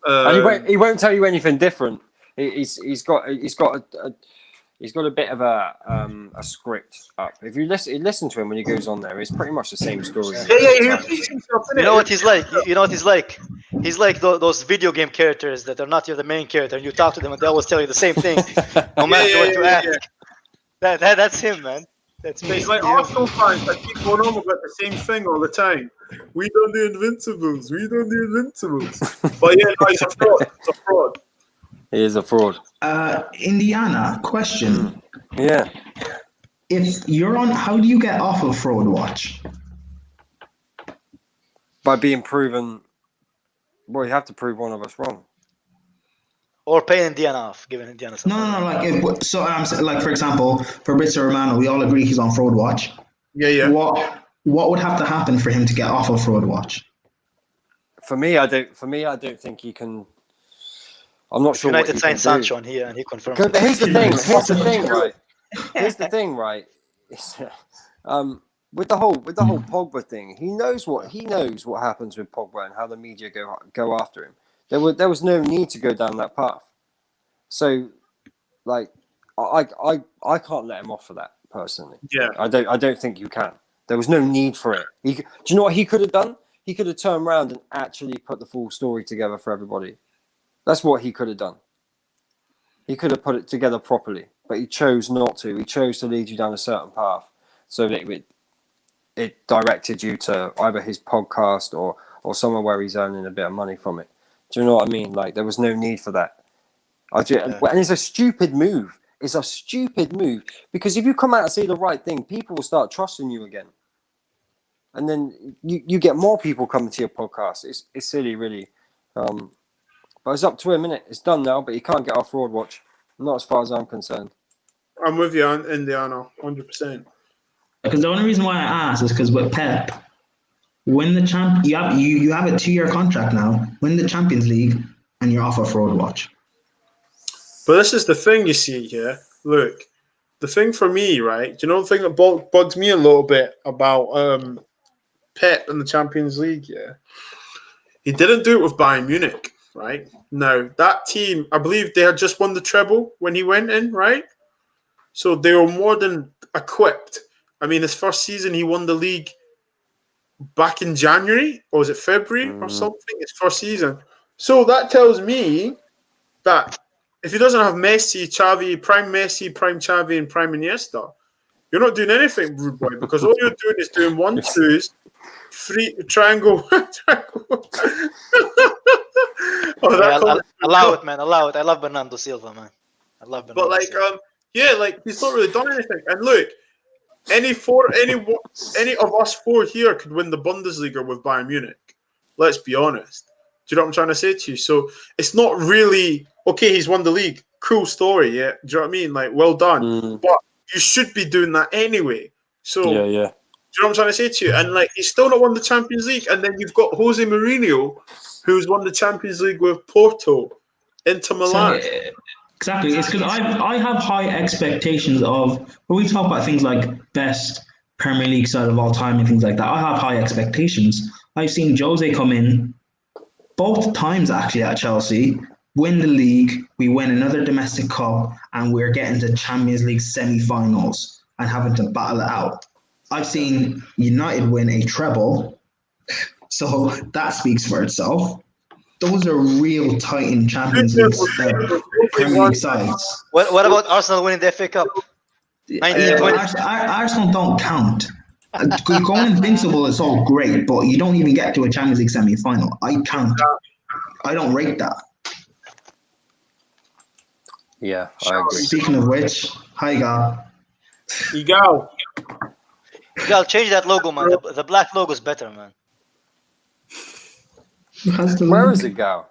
And he won't tell you anything different. He's got a bit of a script up. If you listen to him when he goes on there, it's pretty much the same story. He repeats himself, You innit? know what he's like? You know what he's like? He's like those video game characters that are not the main character, and you talk to them and they always tell you the same thing, no matter what you ask. That's him, man. That's It's basically like him. Arsenal fans that keep going on about the same thing all the time. We don't do Invincibles. But yeah, no, he's a fraud. He's a fraud. He is a fraud. Indiana, question. Yeah. If you're on, how do you get off of Fraud Watch? By being proven, well, you have to prove one of us wrong. Or paying Indiana off, giving Indiana some money. No. Like, so I'm saying, like, for example, Fabrizio Romano, we all agree he's on Fraud Watch. Yeah. What would have to happen for him to get off of Fraud Watch? For me, I don't think he can. I'm not sure. United what signed he can do. Sancho on here, and he confirmed. But here's the thing. Here's the thing, right? It's, with the whole Pogba thing, he knows what happens with Pogba and how the media go after him. There was no need to go down that path. So, like, I can't let him off for that personally. Yeah. I don't think you can. There was no need for it. Do you know what he could have done? He could have turned around and actually put the full story together for everybody. That's what he could have done. He could have put it together properly, but he chose not to. He chose to lead you down a certain path so that it directed you to either his podcast or somewhere where he's earning a bit of money from it. Do you know what I mean? Like, there was no need for that. And it's a stupid move. It's a stupid move because if you come out and say the right thing, people will start trusting you again. And then you get more people coming to your podcast. It's silly, really. But it's up to him, innit? It's done now, but he can't get off Fraud Watch. Not as far as I'm concerned. I'm with you, Indiana, 100%. Because the only reason why I asked is because with Pep, win the you have a 2-year contract now. Win the Champions League, and you're off of Fraud Watch. But this is the thing you see here. Look, the thing for me, right? Do you know the thing that bugs me a little bit about Pep in the Champions League? Yeah, he didn't do it with Bayern Munich, right? Now that team, I believe they had just won the treble when he went in, right? So they were more than equipped. I mean, his first season, he won the league back in January, or was it February or something? His first season. So that tells me that if he doesn't have Messi, Xavi, prime Messi, prime Xavi, and prime Iniesta, you're not doing anything, rude boy, because all you're doing is doing 1-2s, triangle. Allow it, man. Allow it. I love Bernardo Silva, man. I love Bernardo. But Silva. he's not really done anything. And look, any of us four here could win the Bundesliga with Bayern Munich. Let's be honest. Do you know what I'm trying to say to you? So it's not really okay. He's won the league. Cool story, yeah. Do you know what I mean? Like, well done. But you should be doing that anyway. So Yeah. do you know what I'm trying to say to you? And like, he's still not won the Champions League. And then you've got Jose Mourinho, who's won the Champions League with Porto, Inter Milan. Exactly. It's because I have high expectations of when we talk about things like best Premier League side of all time and things like that. I have high expectations. I've seen Jose come in both times actually at Chelsea, win the league, we win another domestic cup, and we're getting to Champions League semi-finals and having to battle it out. I've seen United win a treble, so that speaks for itself. Those are real Titan Champions League Premier League sides. What about Arsenal winning the FA Cup? Arsenal don't count. Going invincible is all great, but you don't even get to a Champions League semi-final. I count. I don't rate that. Yeah, I agree. Speaking of which, hi, Gal. Igal. Gal, change that logo, man. The black logo is better, man. Where is it, Gal?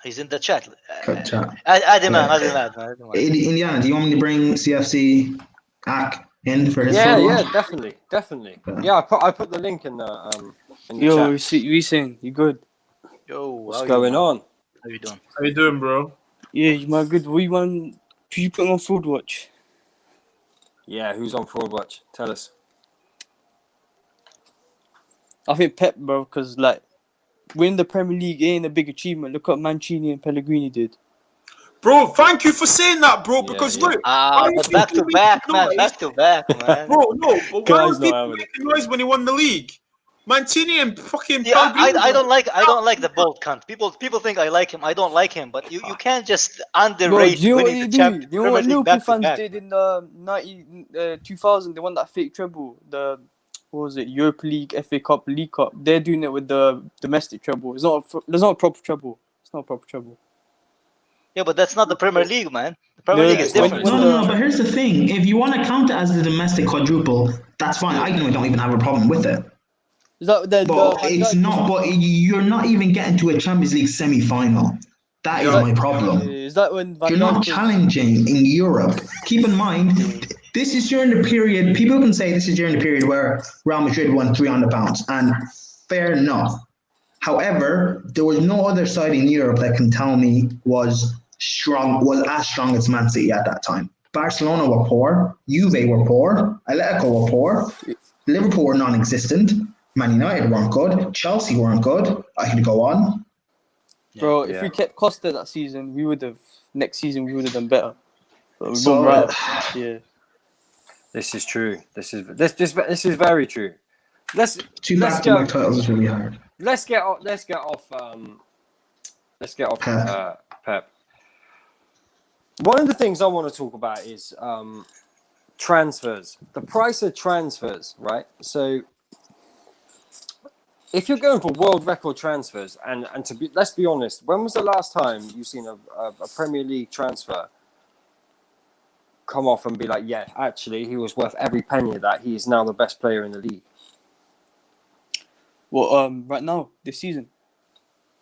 He's in the chat. Cut chat. Add him, man. Add him, add him. Indiana, do you want me to bring CFC Ak in for his Yeah, photo? yeah, definitely. Yeah, I put the link in the Yo, chat. we saying you good? Yo, What's going on? How you doing? How you doing, bro? Yeah, you my good. What you want? Who you putting on Fraud Watch? Yeah, who's on Fraud Watch? Tell us. I think Pep, bro, because like winning the Premier League ain't a big achievement. Look what Mancini and Pellegrini did. Bro, thank you for saying that, bro. Because yeah. look, But back to back, man. Back to back, man. bro, no, but why Guys was not he having it. making noise when he won the league? Mancini and fucking Yeah, Pellegrini. I don't like the bold cunt. People think I like him. I don't like him, but you can't just Bro, underrate do you know what winning they the do? champion. You know what Liverpool back to fans back. did in the 2000? They won that fake treble. What was it? Europa League, FA Cup, League Cup. They're doing it with the domestic treble. There's not a proper treble. It's not a proper treble. Yeah, but that's not the Premier League, man. The Premier No, League is when- different. when- No, but here's the thing. If you want to count it as the domestic quadruple, that's fine. I don't even have a problem with it. Is that But it's not. But you're not even getting to a Champions League semi-final. That is my problem. Is that when Van You're not Dijk was- challenging in Europe. Keep in mind, this is during the period. People can say this is during the period where Real Madrid won £300, and fair enough. However, there was no other side in Europe that can tell me was as strong as Man City at that time. Barcelona were poor, Juve were poor, Atletico were poor, Liverpool were non-existent, Man United weren't good, Chelsea weren't good. I could go on. Bro, if Yeah. we kept Costa that season, next season we would have done better. But we So- gone right. Yeah. This is true. This is very true. Let's Two Let's back-to-back go. titles is really hard. Let's get off Pep. One of the things I want to talk about is transfers. The price of transfers, right? So if you're going for world record transfers, and let's be honest, when was the last time you've seen a Premier League transfer come off and be like, yeah, actually he was worth every penny of that. He is now the best player in the league. Well, right now this season.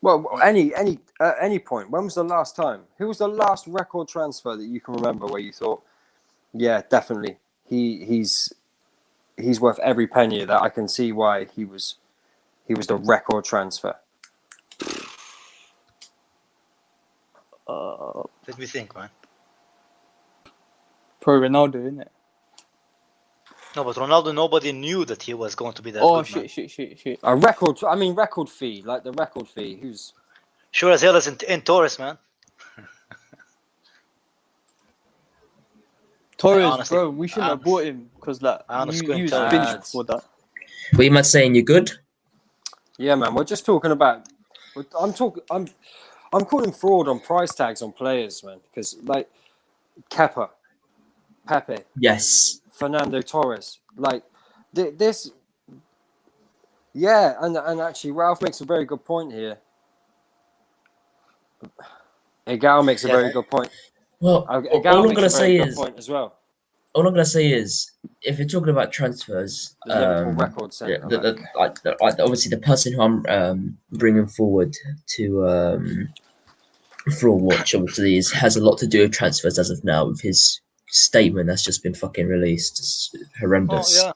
Well, any point. When was the last time? Who was the last record transfer that you can remember where you thought, yeah, definitely, he's worth every penny of that. I can see why he was the record transfer. Let me think, man. Pro Ronaldo, isn't it? No, but Ronaldo, nobody knew that he was going to be that Oh good, man. shit. A record. I mean, record fee, like the record fee. Who's Sure as hell is in Torres, man. Torres, honestly- bro, we shouldn't have bought him because like I honestly he was couldn't finished tell. before that. What you might saying? You good? Yeah, man. We're just talking about. I'm calling fraud on price tags on players, man. Because like Kepa, Pepe, Yes. Fernando Torres, like this. Yeah, and actually, Ralph makes a very good point here. Egal makes a very good point. Well, Egal all I'm makes gonna a very say good is, point as well. if you're talking about transfers, The Liverpool record yeah, centre. obviously the person who I'm bringing forward to Fraud Watch obviously has a lot to do with transfers as of now with his statement that's just been fucking released. It's horrendous. Oh,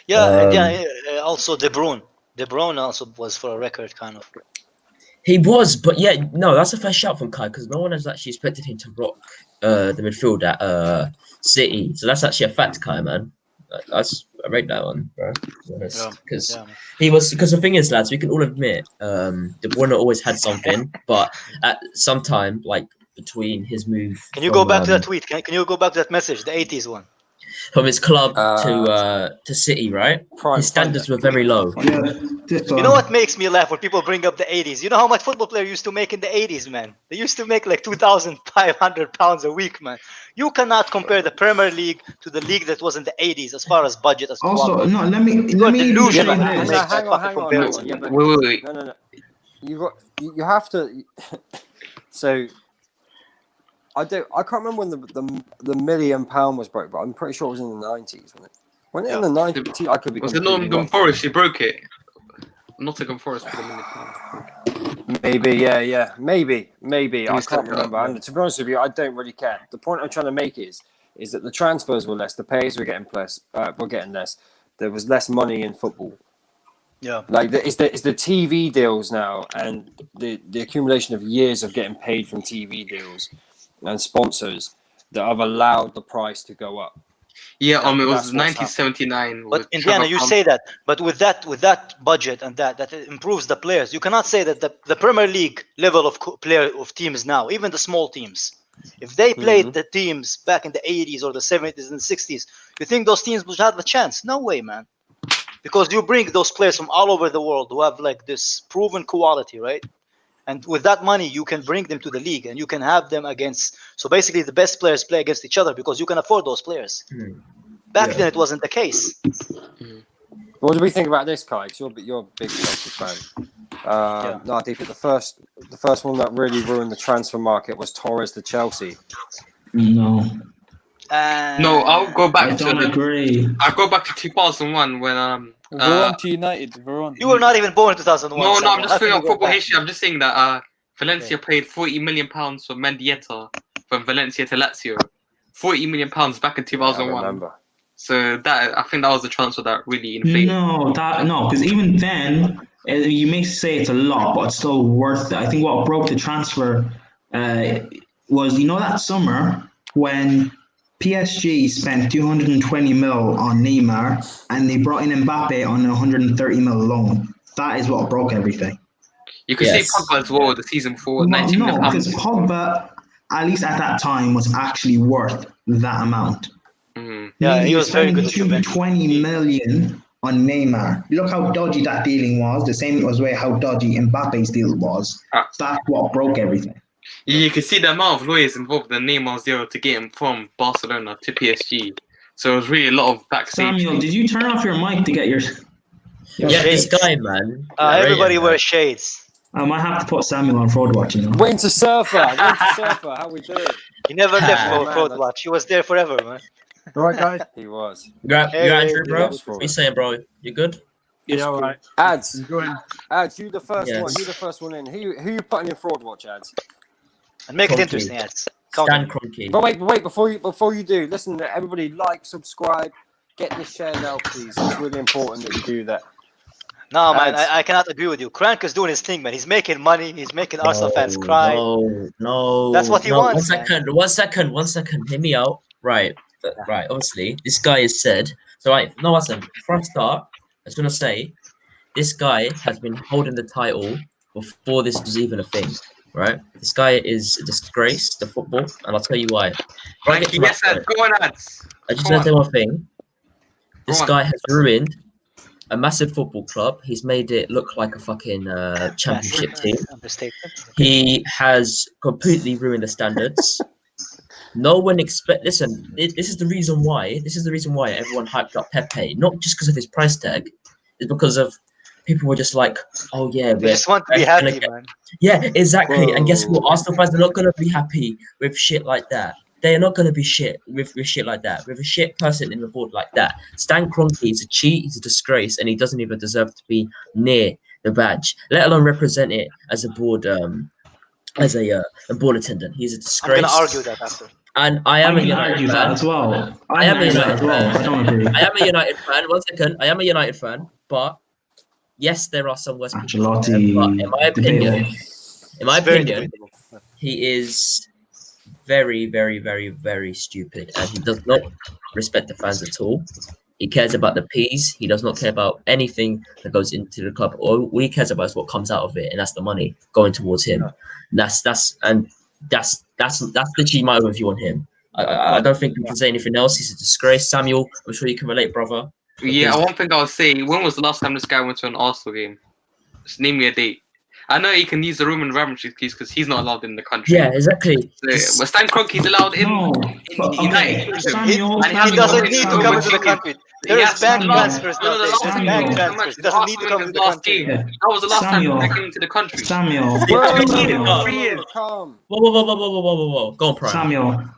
yeah. Also, De Bruyne. De Bruyne also was for a record, kind of. He was, but yeah, no, that's a fair shout from Kai because no one has actually expected him to rock the midfield at City. So that's actually a fact, Kai, man. I rate that one, bro. Because he was. Because the thing is, lads, we can all admit, De Bruyne always had something, but at some time, like between his move, Can you go back to that tweet? Can you go back to that message, the 80s one? from his club to City, right? His standards were very low. Yeah, this You know what makes me laugh when people bring up the 80s? You know how much football players used to make in the 80s, man? They used to make like £2,500 a week, man. You cannot compare the Premier League to the league that was in the 80s as far as budget, as Also, quality. no, let me delusional, say man. this. Make hang that on. fucking comparison. Yeah, but- Wait. No. You have to. So I can't remember when the £1 million was broke, but I'm pretty sure it was in the 90s, wasn't it? When it in the 90s, I could be. Was it completely Nottingham wrong. Forest? He broke it. Nottingham Forest for the minute. Maybe, yeah. Maybe. I He's can't still remember. up, And to be honest with you, I don't really care. The point I'm trying to make is that the transfers were less, the pays were getting less. We're getting less. There was less money in football. Yeah. Like it's the TV deals now, and the accumulation of years of getting paid from TV deals and sponsors that have allowed the price to go up. Yeah, it That's was what's 1979. But with Indiana, Trevor you Plum. say that, but with that budget and that it improves the players. You cannot say that the Premier League level of player of teams now, even the small teams, if they played the teams back in the 80s or the 70s and 60s, you think those teams would have a chance? No way, man. Because you bring those players from all over the world who have like this proven quality, right? And with that money, you can bring them to the league and you can have them against. So basically, the best players play against each other because you can afford those players. Back then, it wasn't the case. What do we think about this, Kai? 'Cause you're a big Chelsea fan. No, I think the first one that really ruined the transfer market was Torres to Chelsea. No, No, I'll go I back to don't agree. I'll go back to 2001 when Veron to United. Veron. You were not even born in 2001. No, I'm Samuel. just How can saying you on go football back? history. I'm just saying that Valencia paid £40 million for Mendieta from Valencia to Lazio. £40 million back in I 2001. remember. So that I think that was the transfer that really inflated. No, because even then, you may say it's a lot, but it's still worth it. I think what broke the transfer was, that summer when PSG spent 220 mil on Neymar and they brought in Mbappe on a 130 mil loan. That is what broke everything. You can Yes. see Pogba as well the season before, Well, 19 no, million because pounds. Pogba, at least at that time, was actually worth that amount. Yeah, he was very good at spending Juventus. 220 million on Neymar. Look how dodgy that dealing was. The same was way how dodgy Mbappe's deal was. That's what broke everything. You can see the amount of lawyers involved in Neymar's deal to get him from Barcelona to PSG. So it was really a lot of backstage. Samuel, did you turn off your mic to get your? Yeah, this Shades. guy, man. Everybody Brilliant, wears shades. I might have to put Samuel on fraud watch. Winter Surfer, how we doing? He never left for Man, Fraud that's- Watch. He was there forever, man. All right, guys. He was. man. You Andrew, bro? that's What you saying, bro? You good? Yeah, all right. Ads, Enjoying. you the first Yes. one. You the first one in. Who you putting in fraud watch, Ads? And make it Kroenke. interesting, ads. Count Stan it. Kroenke. But wait, before you do, listen, everybody, like, subscribe, get this share now, please. It's really important that you do that. No, man, Ads. I cannot agree with you. Kroenke is doing his thing, man. He's making money. He's making Arsenal fans cry. No. That's what he wants, One second. Hear me out. Right. Obviously, this guy has said. So, right. No, listen. Before I start, I was gonna say, this guy has been holding the title before this was even a thing. Right. This guy is a disgrace to football, and I'll tell you why. Before I get to my Yes, point, go on, ads. I just Go want to on. say one thing. This Go on. guy has ruined a massive football club. He's made it look like a fucking championship team. Understatement. He has completely ruined the standards. No one Listen, this is the reason why. This is the reason why everyone hyped up Pepe. Not just because of his price tag. It's because of people were just like, oh yeah, They just want to be we're gonna happy, get- man. yeah, exactly. And guess what? Whoa. Arsenal fans are not gonna be happy with shit like that. They are not gonna be shit with shit like that. With a shit person in the board like that. Stan Kroenke is a cheat. He's a disgrace, and he doesn't even deserve to be near the badge, let alone represent it as a board, as a board attendant. He's a I'm disgrace. gonna argue that after. And I am a can United argue that fan. as well. I am a argue that United as well. fan. I don't agree. I am a United fan. 1 second. I am a United fan, but yes, there are some worse people. there, but in my opinion, It's very debatable. he is very, very, very, very stupid, and he does not respect the fans at all. He cares about the P's. He does not care about anything that goes into the club. All he cares about is what comes out of it, and that's the money going towards him. That's literally my overview on him. I don't think we can say anything else. He's a disgrace. Samuel, I'm sure you can relate, brother. Yeah, one thing I would say, when was the last time this guy went to an Arsenal game? Just name me a date. I know he can use the Roman Abramovich keys because he's not allowed in the country. Yeah, exactly. So, but Stan Kroenke's allowed in, No, in but, the United Kingdom. Samuel, And He doesn't He need to hasn't come got into the a country. There He is has bank Samuel. transfers No, the nowadays. last There's time bank he Samuel. came transfers. He to doesn't need to come Arsenal to in the his last country. game. Yeah. That was the last time Samuel. he came into the country. Samuel, Whoa, 3 years. Calm. Whoa. Go on, Prime.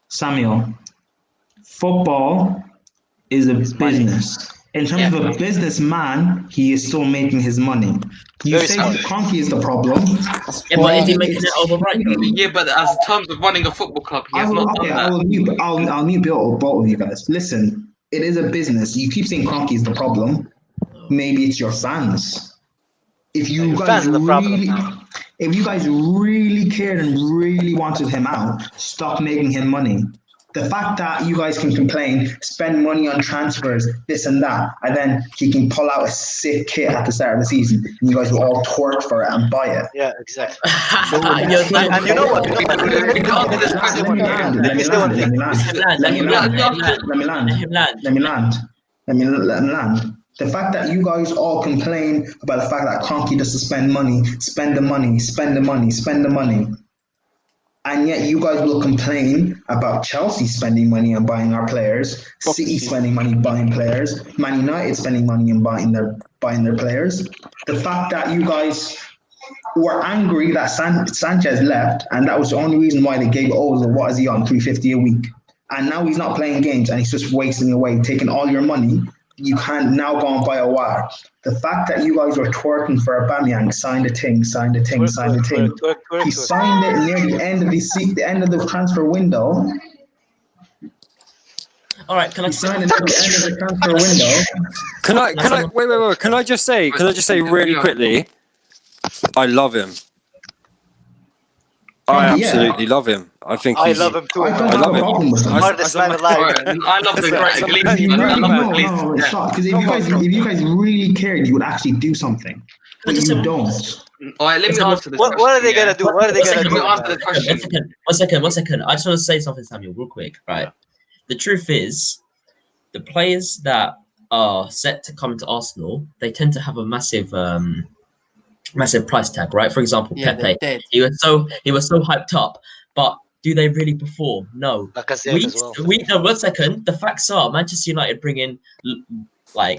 Samuel. Football is a business. In terms of a businessman, he is still making his money. You Very say smart. Kroenke is the problem. Yeah, but is he making it overright though? Yeah, but as terms of running a football club, he has not done that. I'll mute both of you guys. Listen, it is a business. You keep saying Kroenke is the problem. Maybe it's your fans. If you Your guys fans are the problem really, now. if you guys really cared and really wanted him out, stop making him money. The fact that you guys can complain, spend money on transfers, this and that, and then he can pull out a sick kit at the start of the season, and you guys will all twerk for it and buy it. Yeah, exactly. You're And you know what? Let me land. The fact that you guys all complain about the fact that Kroenke doesn't spend the money, and yet you guys will complain about Chelsea spending money on buying our players, City spending money buying players, Man United spending money and buying their players. The fact that you guys were angry that Sanchez left, and that was the only reason why they gave Ozil, what is he on, $350 a week, and now he's not playing games and he's just wasting away, taking all your money. You can't now go and buy a wire. The fact that you guys were twerking for Aubameyang, sign the thing. He signed it near the end of the end of the transfer window. All right, can I Sign it at the end of the transfer window. Wait. Can I just say really quickly? I love him. I absolutely love him. I think I he's, love him too. I don't I have love a it. problem with him. Hardest man alive. I love the great Gleason. No, I love the Gleason. stop. Because if you guys really cared, you would actually do something. But you don't. All right, let me answer this. What are they gonna do? What are they gonna Let me do? answer the man? question. One second. I just want to say something, Samuel, real quick. Right. The truth is, the players that are set to come to Arsenal, they tend to have a massive price tag, right? For example, Yeah, Pepe. they're dead. He was so hyped up, but do they really perform? No. Lacazette as well. No, 1 second. The facts are Manchester United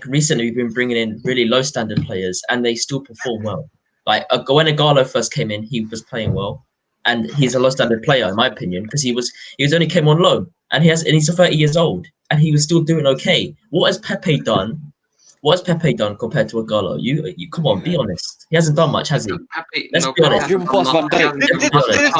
recently we've been bringing in really low standard players, and they still perform well. Like when Ighalo first came in, he was playing well, and he's a low standard player in my opinion because he only came on loan, and he's 30 years old, and he was still doing okay. What has Pepe done? What has Pepe done compared to Ighalo? You come on, be honest. He hasn't done much, has he? Let's be honest. Didn't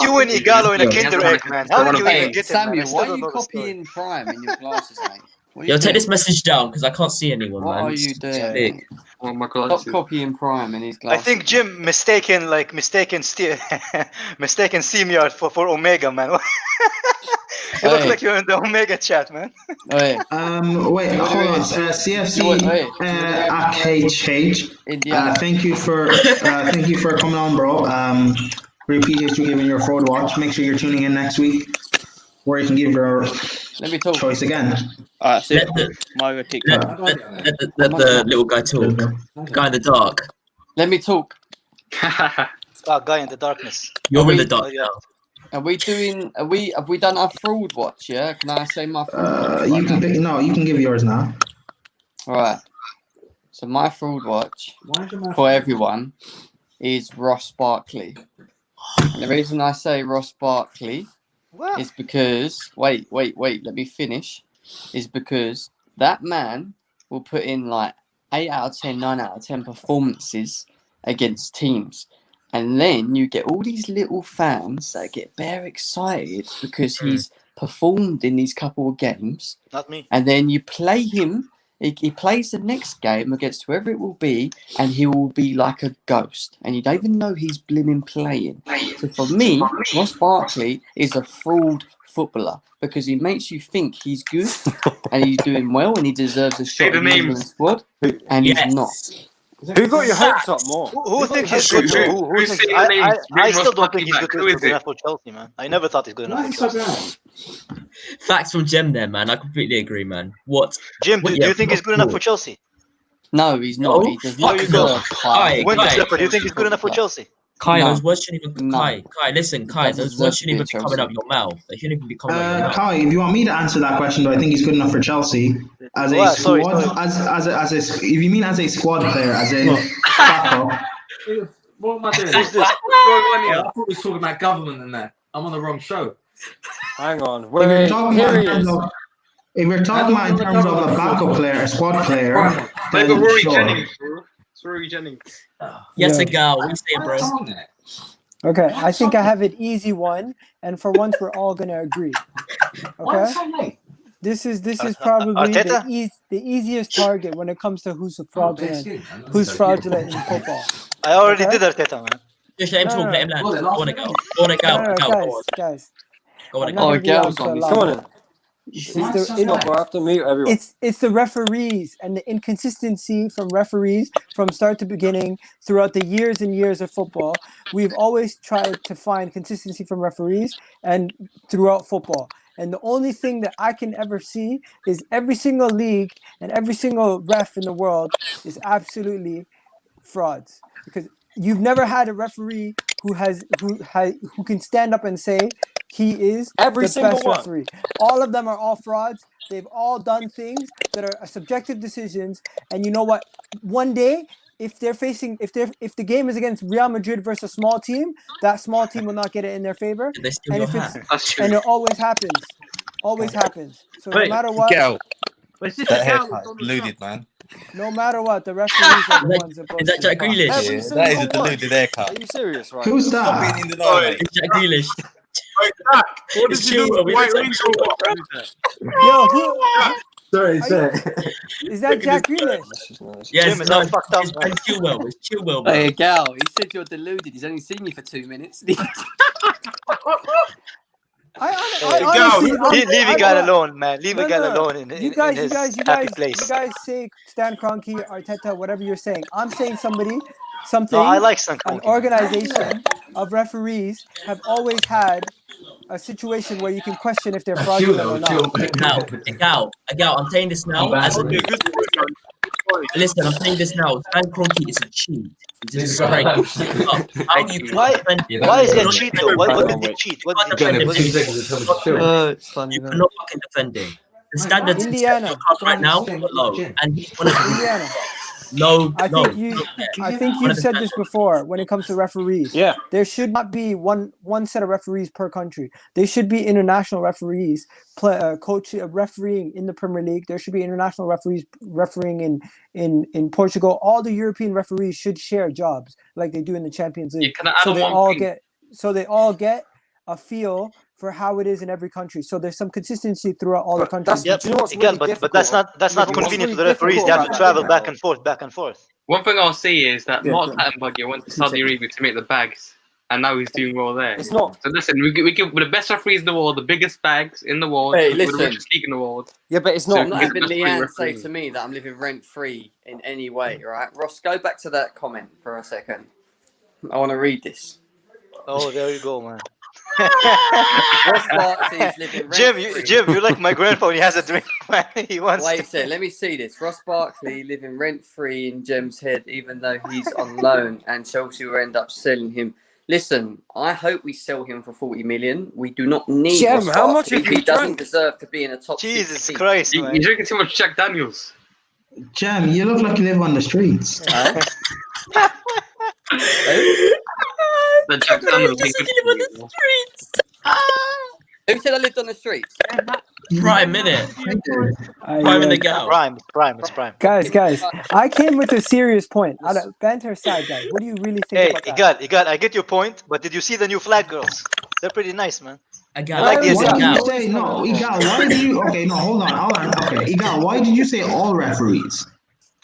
you win Ighalo in a Kinder Egg, man? How did you even get him, man? I Samuel, still why are don't you know the story. copying Prime in your glasses, mate? What are Yo, you take doing? this message down because I can't see anyone, What man. are you It's doing? big. Oh my god. Stop copying Prime in his I glasses. think Jim mistaken SeamYard for Omega, man. You look Hey. like you're in the Omega chat, man. Hey, Wait, hold on. CFC AKH. Indiana. Thank you for coming on, bro. We appreciate you giving your forward watch. Make sure you're tuning in next week, where you can give your Let me talk. choice again. Alright, Let super. the, Mario kick. let the little guy talk. Guy in the dark. Let me talk. Guy in the darkness. You're in the Oh, dark yeah. now. Have we done our fraud watch? Yeah. Can I say my fraud watch? You can pick. No, you can give yours now. All right. So my fraud watch for everyone is Ross Barkley. And the reason I say Ross Barkley What? is because wait, let me finish. Is because that man will put in like 8 out of 10, 9 out of 10 performances against teams. And then you get all these little fans that get bare excited because he's performed in these couple of games. Not me. And then you play him. He plays the next game against whoever it will be, and he will be like a ghost. And you don't even know he's blimmin' playing. So for me, Ross Barkley is a fraud footballer because he makes you think he's good and he's doing well and he deserves a Say shot the in the England names. squad, and Yes. he's not. Who got your hopes up more? Who thinks he's Who- good? who- Who who's thinks- saying the names? I Bring still Ross don't think he's Barkley good back. Who is enough it? for Chelsea, man. I never thought he's good enough for Chelsea. Facts from Jem there, man. I completely agree, man. What? Jim, do Yeah, you think he's good enough for Chelsea? No, he's not. No? He does There not you go. deserve Aye, When Kai. Shepherd, do you think he's good enough for Chelsea? Kai, No. those words shouldn't even. No. Kai, listen, Kai. Doesn't Those words shouldn't even deserve be to be coming out of your mouth. They shouldn't even be coming out of your mouth. Kai, if you want me to answer that question, do I think he's good enough for Chelsea as a Well, squad? sorry. As a, if you mean as a squad player, as in backup, What am I doing? Who's this? I thought we were talking about government and that. I'm on the wrong show. Hang on. if you're Wait, talking here about he in terms is. of If we're talking about in terms of a backup player, a squad player, Like then Rory sure. Jennings, bro. It's Rory Jennings. Yes, Yeah. a gal. What you saying, bro? Okay, I think I have an easy one, and for once we're all gonna agree. Okay, this is probably Arteta? the easiest target when it comes to who's fraudulent in football. I already Okay. did Arteta, man. Just let him No, talk. no. Let him land. Go on, a gal. Go on, a gal. No, Go guys, on. guys. Go on, a I'm gal. not Oh, gonna be allowed Gal's to on this. allow Come on it. in. It's the, Stop, I have to mute everyone. it's the referees and the inconsistency from referees from start to beginning throughout the years and years of football. We've always tried to find consistency from referees and throughout football. And the only thing that I can ever see is every single league and every single ref in the world is absolutely frauds, because you've never had a referee who can stand up and say he is Every the single best one. referee. All of them are all frauds. They've all done things that are subjective decisions. And you know what? One day, if the game is against Real Madrid versus a small team, that small team will not get it in their favor. They steal And your if it's hat. That's true. and it always happens. Always happens. So no Wait, matter what, Gal, Is this that a gal with haircut's Donald deluded, Trump? man. no matter what, the referees are the Is ones Is that Jack Grealish? Every Yeah, single that is a one. deluded Are haircut. you serious, right? Who's Stop being that? in the know, mate. It's Jack Grealish. Wait, Jack, what It's did you do Chilwell. with We White don't Rings? take Chilwell. Yo, who Sorry, Are sorry. is that? Jack Grealish? This is nice. Yes, Jim is no, all fucked up, it's man. Ben Chilwell. It's Chilwell, bro. Hey, Gal, he said you're deluded. He's only seen you for 2 minutes. I Hey, honestly, Leave a guy alone, man. Leave No, a guy no. alone in You guys, his you happy place. guys say Stan Kroenke, Arteta, whatever you're saying. I'm saying something. No, I like Stan An Kroenke, man. organization of referees have always had a situation where you can question if they're fraudulent or not. A gal, I'm saying this now. As a Okay, good point, man. Good point. listen, I'm saying this now. Stan Kroenke is a cheat. He's a disgrace. How you can Why? defend him? Why is he a You cheat cannot though? What defend did him. he cheat? What You did he cannot cheat? defend him. It's funny, You man. cannot fucking defend him. The standards in Indiana. Central Club right now are low, and he's one of the Indiana. low. I think you've said this before when it comes to referees. Yeah. There should not be one set of referees per country. There should be international referees refereeing in the Premier League. There should be international referees refereeing in Portugal. All the European referees should share jobs like they do in the Champions League. Can I add on one thing? They all get a feel for how it is in every country. So there's some consistency throughout all the countries. Yep, Do you know what's again, really but that's not difficult? convenient What's for the really referees. They have to difficult travel about back and forth. One thing I'll say is that Yeah, Mark go on. Attenborough went to Saudi Arabia to make the bags, and now he's doing well there. It's not. So listen, we give the best referees in the world, the biggest bags in the world, Hey, with the listen. richest league in the world. Yeah, but it's So not. I'm not he's having the best Leanne say referee. to me that I'm living rent free in any way, right? Ross, go back to that comment for a second. I want to read this. Oh, there you go, man. Ross Barkley's living rent free. Jim, you're like my grandpa. He has a drink, man. He wants. Wait a second, let me see this. Ross Barkley living rent free in Jem's head, even though he's on loan, and Chelsea will end up selling him. Listen, I hope we sell him for 40 million. We do not need Jem, Ross how much Barkley. have you He doesn't drank? deserve to be in a top Jesus 6 team. Christ, You're man. drinking too much Jack Daniels. Jam, you look like you live on the streets. The Jack Daniels ain't good for you. Who said I lived on the streets? prime minute. Prime in the gal. It's prime. Guys, I came with a serious point. Out of banter aside, guys, what do you really think Hey, about that? I get your point, but did you see the new flag girls? They're pretty nice, man. A gal. I like the Why did Gal. you say no? Igal, why do you? Okay, no, hold on. Okay, Igal, why did you say all referees?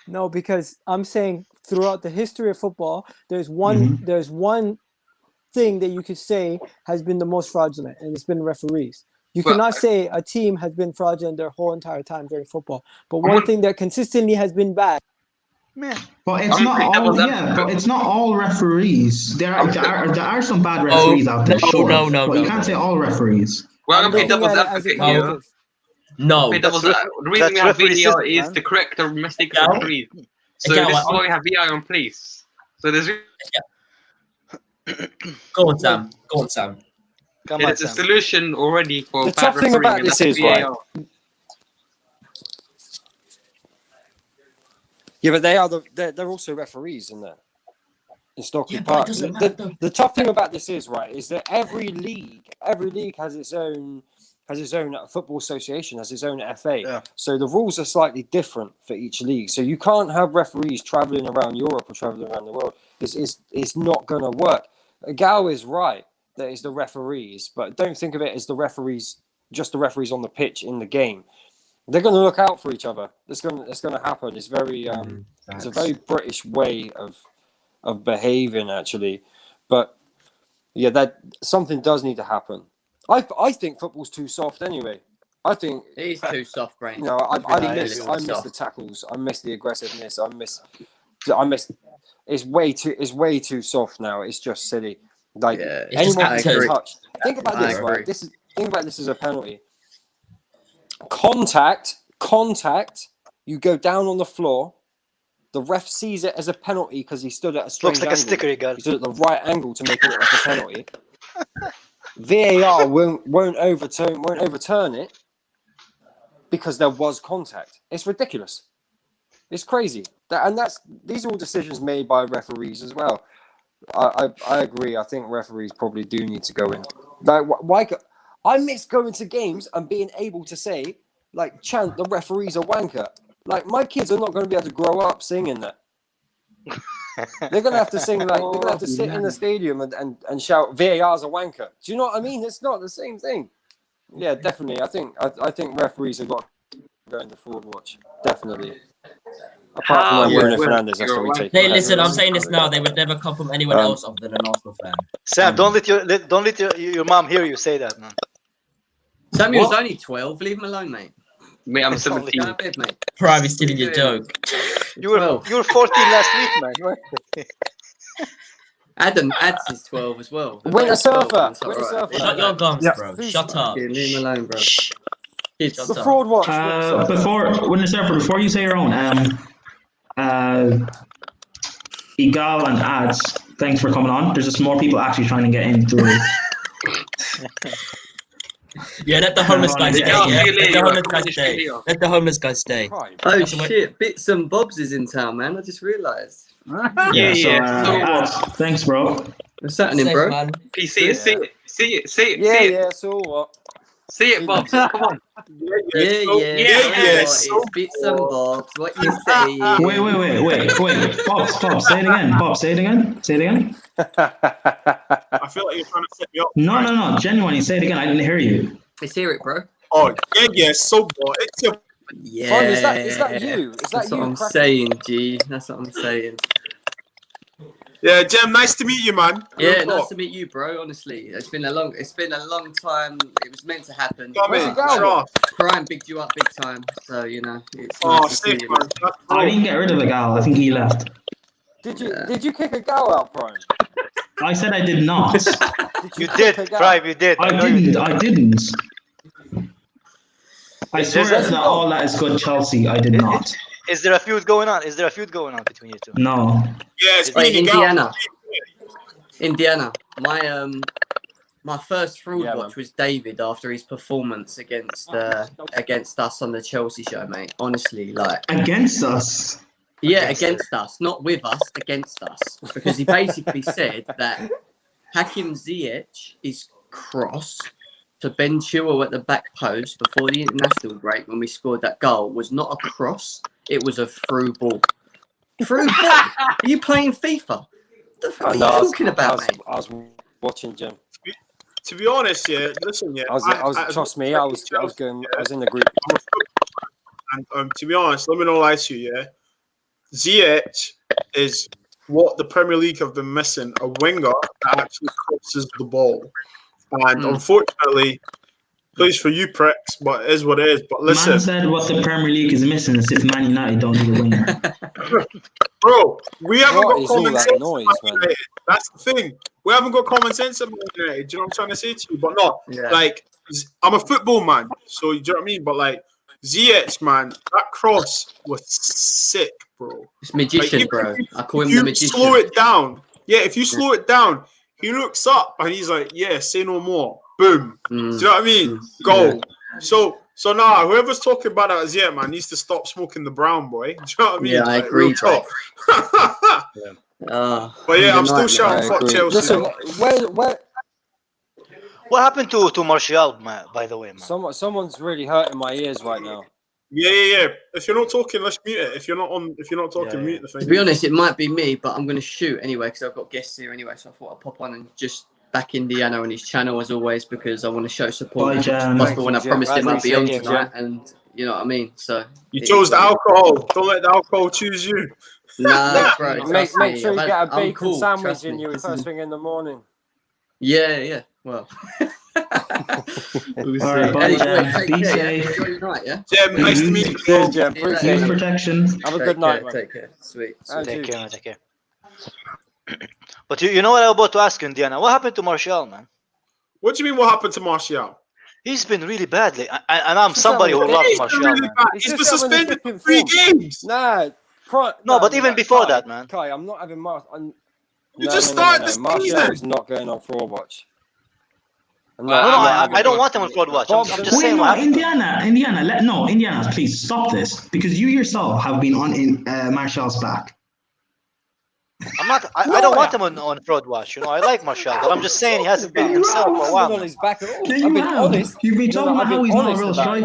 No, because I'm saying throughout the history of football, there's one thing that you could say has been the most fraudulent, and it's been referees. You Well, cannot say a team has been fraudulent their whole entire time during football. But one thing that consistently has been bad. Man, But it's not all. Yeah, but it's not all referees. There are some bad referees out there. Sure, but you can't say all referees. Well, I'm I'm going to play looking devil's at it as a advocate here. collective. No. Play devil's- That's the reason we have referee VAR system, is man. to correct the mistakes Gal? of referees. So Gal, this is what- why we have VAR in place. So there's Go on, Sam. come on, it's a Sam. solution already for The bad tough thing refereeing, about and this that's is, right, VAR. Yeah, but they're also referees in there. In Stockley Yeah, but it Park. doesn't matter. The tough thing about this is, right, is that every league has its own has its own football association, has its own FA. Yeah. So the rules are slightly different for each league. So you can't have referees traveling around Europe or traveling around the world. It's not going to work. Gal is right that it's the referees, but don't think of it as the referees, just the referees on the pitch in the game. They're going to look out for each other. It's going to happen. It's very it's a very British way of behaving, actually. But yeah, that something does need to happen. I think football's too soft anyway. I think It is too soft, brain. you know I miss soft. the tackles. I miss the aggressiveness. I miss. It's way too soft now. It's just silly. Like Yeah, it's just anyone can get attitude. touched. Think about I this, agree. right? Think about this as a penalty. Contact. You go down on the floor. The ref sees it as a penalty because he stood at a strange Looks like a angle. sticker he got. He stood at the right angle to make it look like a penalty. VAR won't overturn it because there was contact. It's ridiculous. It's crazy. These are all decisions made by referees as well. I agree. I think referees probably do need to go in. Like why? I miss going to games and being able to say, like, chant the referee's a wanker. Like, my kids are not going to be able to grow up singing that. They're going to have to sing, like, they're going to have to sit in the stadium and shout, VAR's a wanker. Do you know what I mean? It's not the same thing. Yeah, definitely. I think referees have got to go in the forward watch. Definitely. Apart from when Bruno Fernandes has to retake. Hey, listen, I'm saying this now. They would never come from anyone else other than an Arsenal fan. Sam, don't let your mom hear you say that, man. Samuel's only 12. Leave him alone, mate. Mate, I'm It's only- 17. Go to bed, mate. Prime is stealing your joke. You were 14 last week, man. You were- Adam adds his 12 as well. Winter surfer. It's Winter alright. surfer. Shut your gums, Yeah. bro. Shut up. Yeah, leave him alone, bro. Shh. Kids. Shut The up. fraud watch. Before you say your own, Igal and Ads, thanks for coming on. There's just more people actually trying to get in through. Yeah, let the homeless guy stay. Yeah, Yeah, see you let the later. homeless guy See you stay. later. Let the homeless guy stay. Right. Oh That's the way- shit, Bits and Bobs is in town, man. I just realised. Yeah. Ads, thanks, bro. What's happening, Safe, bro? man. PC, see it. Yeah. So what? See it, Bob. Come on. Yeah. so It's Bits and Bobs. What you say? Wait. Bob, say it again. Say it again. I feel like you're trying to set me up. No. Genuinely, say it again. I didn't hear you. Let's hear it, bro. Oh, yeah. So what? It's your Yeah. Fine, is that you? Is that That's you? what I'm cracking- saying, G. That's what I'm saying. yeah, Jem. Nice to meet you, man. Yeah, Real nice talk. to meet you, bro. Honestly, it's been a long time. It was meant to happen. Come Where's in, it going? sure. Prime bigged you up big time, so you know it's Oh, nice to see sick, you. man. That's I didn't get rid of the gal. I think he left. Did you kick a gal out, Brian? I said I did not. You kick did, a gal? Prime, you did. I know you didn't. did. I didn't. I Is there- swear that all that is good Chelsea. I did not. Is there a feud going on? Is there a feud going on between you two? No. Yeah, it's Wait, been a Indiana. gal. Indiana, my first fraud Yeah, watch was David after his performance against us on the Chelsea show, mate. Honestly, like Against us. yeah, against us, not with us, against us, because he basically said that Hakim Ziyech is cross to Ben Chilwell at the back post before the international break when we scored that goal was not a cross, it was a through ball. Through ball? Are you playing FIFA? What the fuck are you talking about, mate? I was watching Jim. To be honest, yeah. Listen, yeah. I was trust me. I was in the group. And to be honest, let me not lie to you, yeah. Ziyech is what the Premier League have been missing, a winger that actually crosses the ball. And unfortunately, plays for you pricks, but it is what it is. But listen, Man said what the Premier League is missing is if Man United don't need a winger. bro, we haven't What got is all common that sense. noise, at man? Man United. That's the thing. We haven't got common sense at Man United. Do you know what I'm trying to say to you? But no, Yeah. like, I'm a football man, so you know what I mean? But like, Ziyech, man, that cross was sick, bro. It's magician, Like, bro. I call him If the you magician. slow it down, yeah, if you slow it down, he looks up and he's like, yeah, say no more. Boom. Do you know what I mean? Goal. So now, whoever's talking about that Ziyech, man, needs to stop smoking the brown, boy. Do you know what I mean? Yeah, I Like, agree, real talk. Oh, But yeah, I'm still nightmare. shouting I fuck agree. Chelsea. Listen, where What happened to Martial, man, by the way, man? Someone's really hurting my ears right now. Yeah. If you're not talking, let's mute it. If you're not talking, Yeah, mute the thing. To be honest, it might be me, but I'm going to shoot anyway because I've got guests here anyway. So I thought I'd pop on and just back Indiana on his channel as always because I want to show support. Bye, Jan. Possible when I Thank you, promised Jan. him I'd be on Thank you, tonight, and you know what I mean. So You chose the alcohol. Don't let the alcohol choose you. Nah, bro. Make trust me, sure you I've get had- a I'm bacon cool, sandwich trust in me. you This first is- thing in the morning. Yeah. Well. We'll All right, see. bye, Anyway, Jan. take Be care, safe. yeah? Enjoy your night, yeah? Jem, nice to meet you. Cheers, Jem. See you later. Appreciate Use it. protection. Have a Take good night, care, man. Take care. Sweet. And Take you. care, man. Take care. But you know what I'm about to ask you, Indiana? What happened to Martial, man? What do you mean? What happened to Martial? He's been really bad lately, and I'm Just somebody who someone- loves He's Martial, really man. bad. It's He's been just having a suspended dip in for 3 form. games. Nah, No, but even before Kai, that, man. Kai, I'm not having You just started this Martial season. is not going on fraud watch. No, I don't want him on fraud watch. I'm Bob's- just Wait, saying no, what happened. Indiana, please stop this because you yourself have been on in Martial's back. I'm not. I don't want him on fraud watch. You know, I like Martial, but I'm just saying he hasn't been You himself have. for a I've while. been on Man. his back at all. Yeah, I've you been have. honest. You've been talking about I've how been he's not a honest real about it.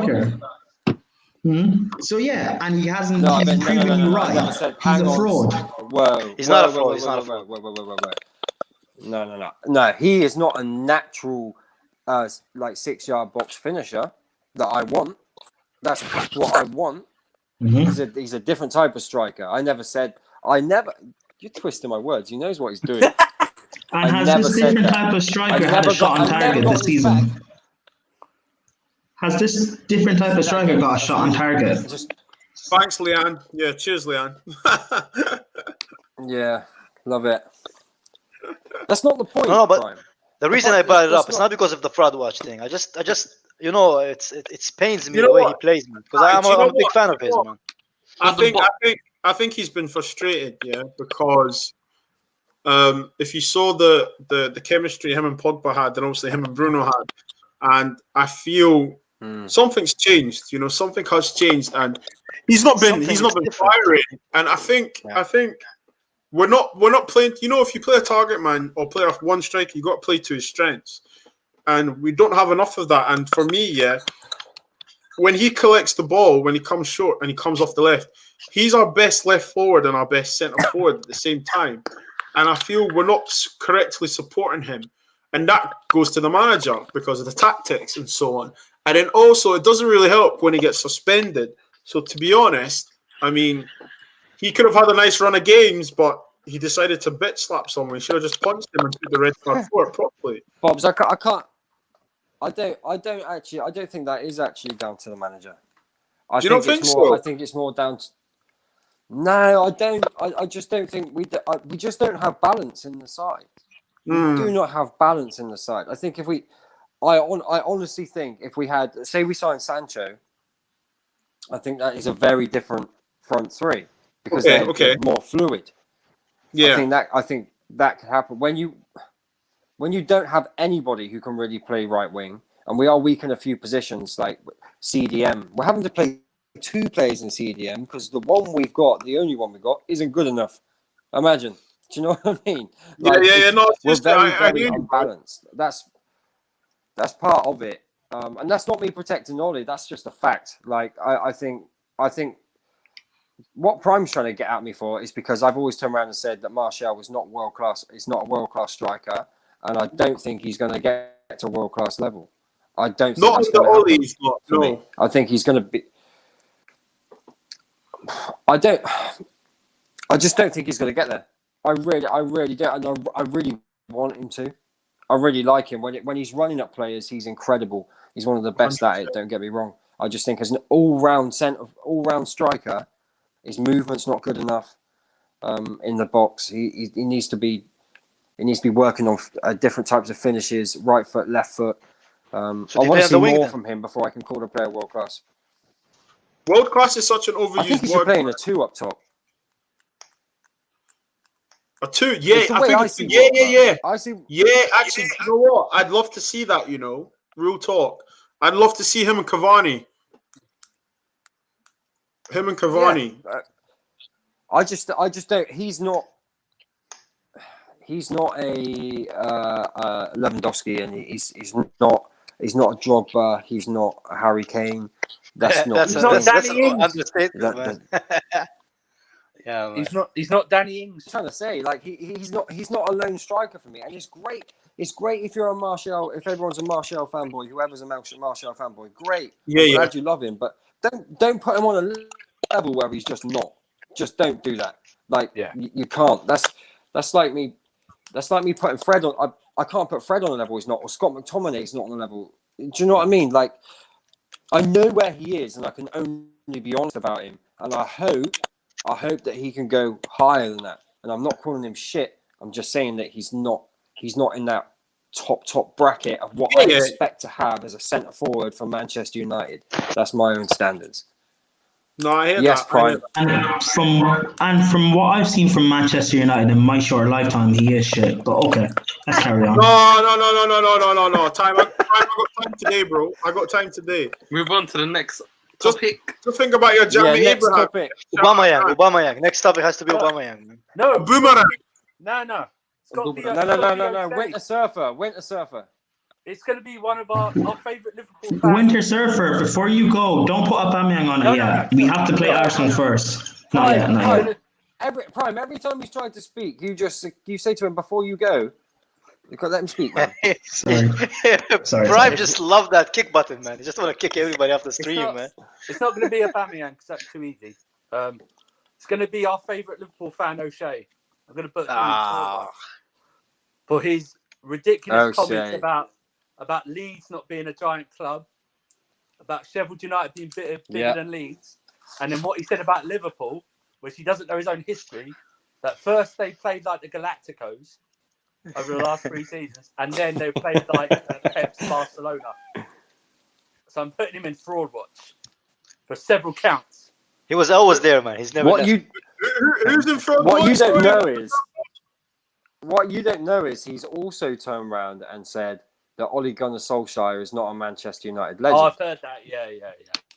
striker. So yeah, and he hasn't No, he's proven you I never right. said He's hang a on. fraud. Whoa. He's not a whoa, fraud, whoa, he's whoa, not a whoa, fraud. whoa. No. He is not a natural, like 6-yard box finisher that I want. That's what I want. Mhm. He's a different type of striker. You're twisting my words. He knows what he's doing. And I has never this said different that. type of I striker had never a shot got- on I never target got this his season? back. Has this different type of striker got a shot on target? Just Thanks, Leanne. Yeah, cheers, Leanne. yeah, love it. That's not the point. No, but Brian. the reason point I brought is it up, that's it's not because of the fraud watch thing. I just, you know, it pains me You know the way he what? plays, man. Because Right, I'm do you know a big what? fan of You his, know man. I think he's been frustrated, yeah, because if you saw the chemistry him and Pogba had, and obviously him and Bruno had, and I feel something's changed. You know, something has changed, and he's not been different. firing. And I think we're not playing. You know, if you play a target man or play off one striker, you got to play to his strengths, and we don't have enough of that. And for me, yeah, when he collects the ball, when he comes short and he comes off the left, he's our best left forward and our best centre forward at the same time. And I feel we're not correctly supporting him. And that goes to the manager because of the tactics and so on. And then also, it doesn't really help when he gets suspended. So to be honest, I mean, he could have had a nice run of games, but he decided to bit slap someone. He should have just punched him and took the red card for it properly. Bobs, I don't think that is actually down to the manager. I Do you not think it's more, so? I think it's more down to. No, I don't. I just don't think we just don't have balance in the side. We do not have balance in the side. I think I honestly think if we had, say, we signed Sancho, I think that is a very different front three because they're more fluid. Yeah. I think that could happen when you don't have anybody who can really play right wing, and we are weak in a few positions like CDM. We're having to play 2 players in CDM because the only one we've got, isn't good enough. Imagine. Do you know what I mean? No, we're just, very, I very hear you, bro. unbalanced. That's part of it, and that's not me protecting Ollie. That's just a fact. Like I think what Prime's trying to get at me for is because I've always turned around and said that Martial was not world class. He's not a world class striker, and I don't think he's going to get to world class level. I don't. Think Not that's under gonna happen Ollie's not. for me. No. I think he's going to be. I just don't think he's going to get there. I really don't, and I really want him to. I really like him when he's running up players. He's incredible. He's one of the best at it. Don't get me wrong. I just think as an all-round striker, his movement's not good enough in the box. He needs to be working on different types of finishes, right foot, left foot. I want to see more from him before I can call the player world class. World class is such an I overused think he should word. play in a 2 up top. A 2, yeah. It's the I way think I it's, see yeah. world class. I see. Yeah, actually, you know what? I'd love to see that, you know. Real talk. I'd love to see him and Cavani. I just don't. He's not. he's not a Lewandowski, and he's not a Drogba. He's not a Harry Kane. That's not. That's his not game. that's Danny an Ings. understatement, That- man. Yeah, man. He's not Danny Ings. I'm trying to say, like he's not a lone striker for me, and it's great. It's great if you're a Martial, if everyone's a Martial fanboy, whoever's a Martial fanboy, great. Yeah, I'm yeah. glad you love him, but don't put him on a level where he's just not. Just don't do that. Like Yeah. you can't. That's like me. That's like me putting Fred on. I can't put Fred on a level he's not, or Scott McTominay's not on a level. Do you know what I mean? Like I know where he is, and I can only be honest about him, and I hope that he can go higher than that. And I'm not calling him shit. I'm just saying that he's not in that top bracket of what I Yeah. expect to have as a centre forward for Manchester United. That's my own standards. No, I hear Yes, that. Prime. And from what I've seen from Manchester United in my short lifetime, he is shit. But okay, let's carry on. No. Time. I got time today, bro. I got time today. Move on to the next Just- topic. Just think about your Jamie next Abraham. topic. Aubameyang. Next topic has to be Aubameyang, man. No, Boomerang. no. It's got to be. No. Winter Surfer. It's going to be one of our favourite Liverpool fans. Winter Surfer, before you go, don't put Aubameyang on it No, yet. no. We have to play Arsenal first. Not yet. Every time he's trying to speak, you say to him before you go, you got to let him speak, man. Sorry. Prime just loved that kick button, man. He just want to kick everybody off the stream, man. It's not going to be Aubameyang because that's too easy. It's going to be our favourite Liverpool fan, O'Shea. I'm going to put him Ah. for his ridiculous O'Shea. comments about Leeds not being a giant club, about Sheffield United being bigger Yeah. than Leeds, and then what he said about Liverpool, which he doesn't know his own history, that first they played like the Galacticos over the last 3 seasons, and then they played like Pep's Barcelona. So I'm putting him in fraud watch for several counts. He was always there, man. He's never. What left. Who's in front? What you don't know is he's also turned around and said that Ole Gunnar Solskjaer is not a Manchester United legend. Oh, I've heard that. Yeah.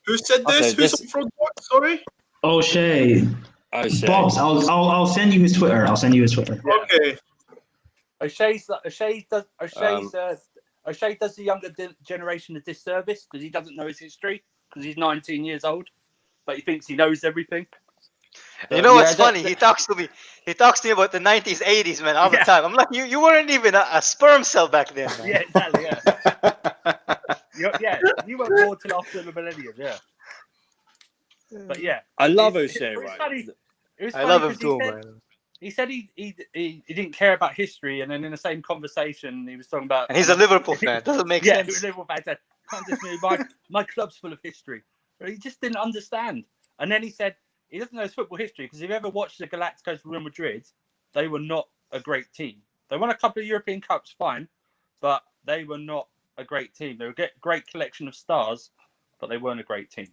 Who said Okay, this? Who's this- in front? What? Sorry. O'Shea. O'Shea. Bobs, I'll send you his Twitter. Okay. O'Shea does the younger generation a disservice because he doesn't know his history because he's 19 years old, but he thinks he knows everything. You know what's Yeah, funny? He talks to me about the 90s, 80s, man, all the Yeah. time. I'm like, you weren't even a sperm cell back then, man. Yeah, exactly. Yeah, you were born till after the millennium. Yeah, but yeah, I love It's- O'Shea, it was right? funny- it was I funny love him 'cause too, he said, man. He said he didn't care about history, and then in the same conversation he was talking about. And he's a Liverpool fan. Doesn't make Yeah, he was a sense. Liverpool fan. Said, "Can't just me. My club's full of history." But he just didn't understand. And then he said he doesn't know his football history because if you ever watched the Galacticos Real Madrid, they were not a great team. They won a couple of European Cups, fine, but they were not a great team. They were a great collection of stars, but they weren't a great team.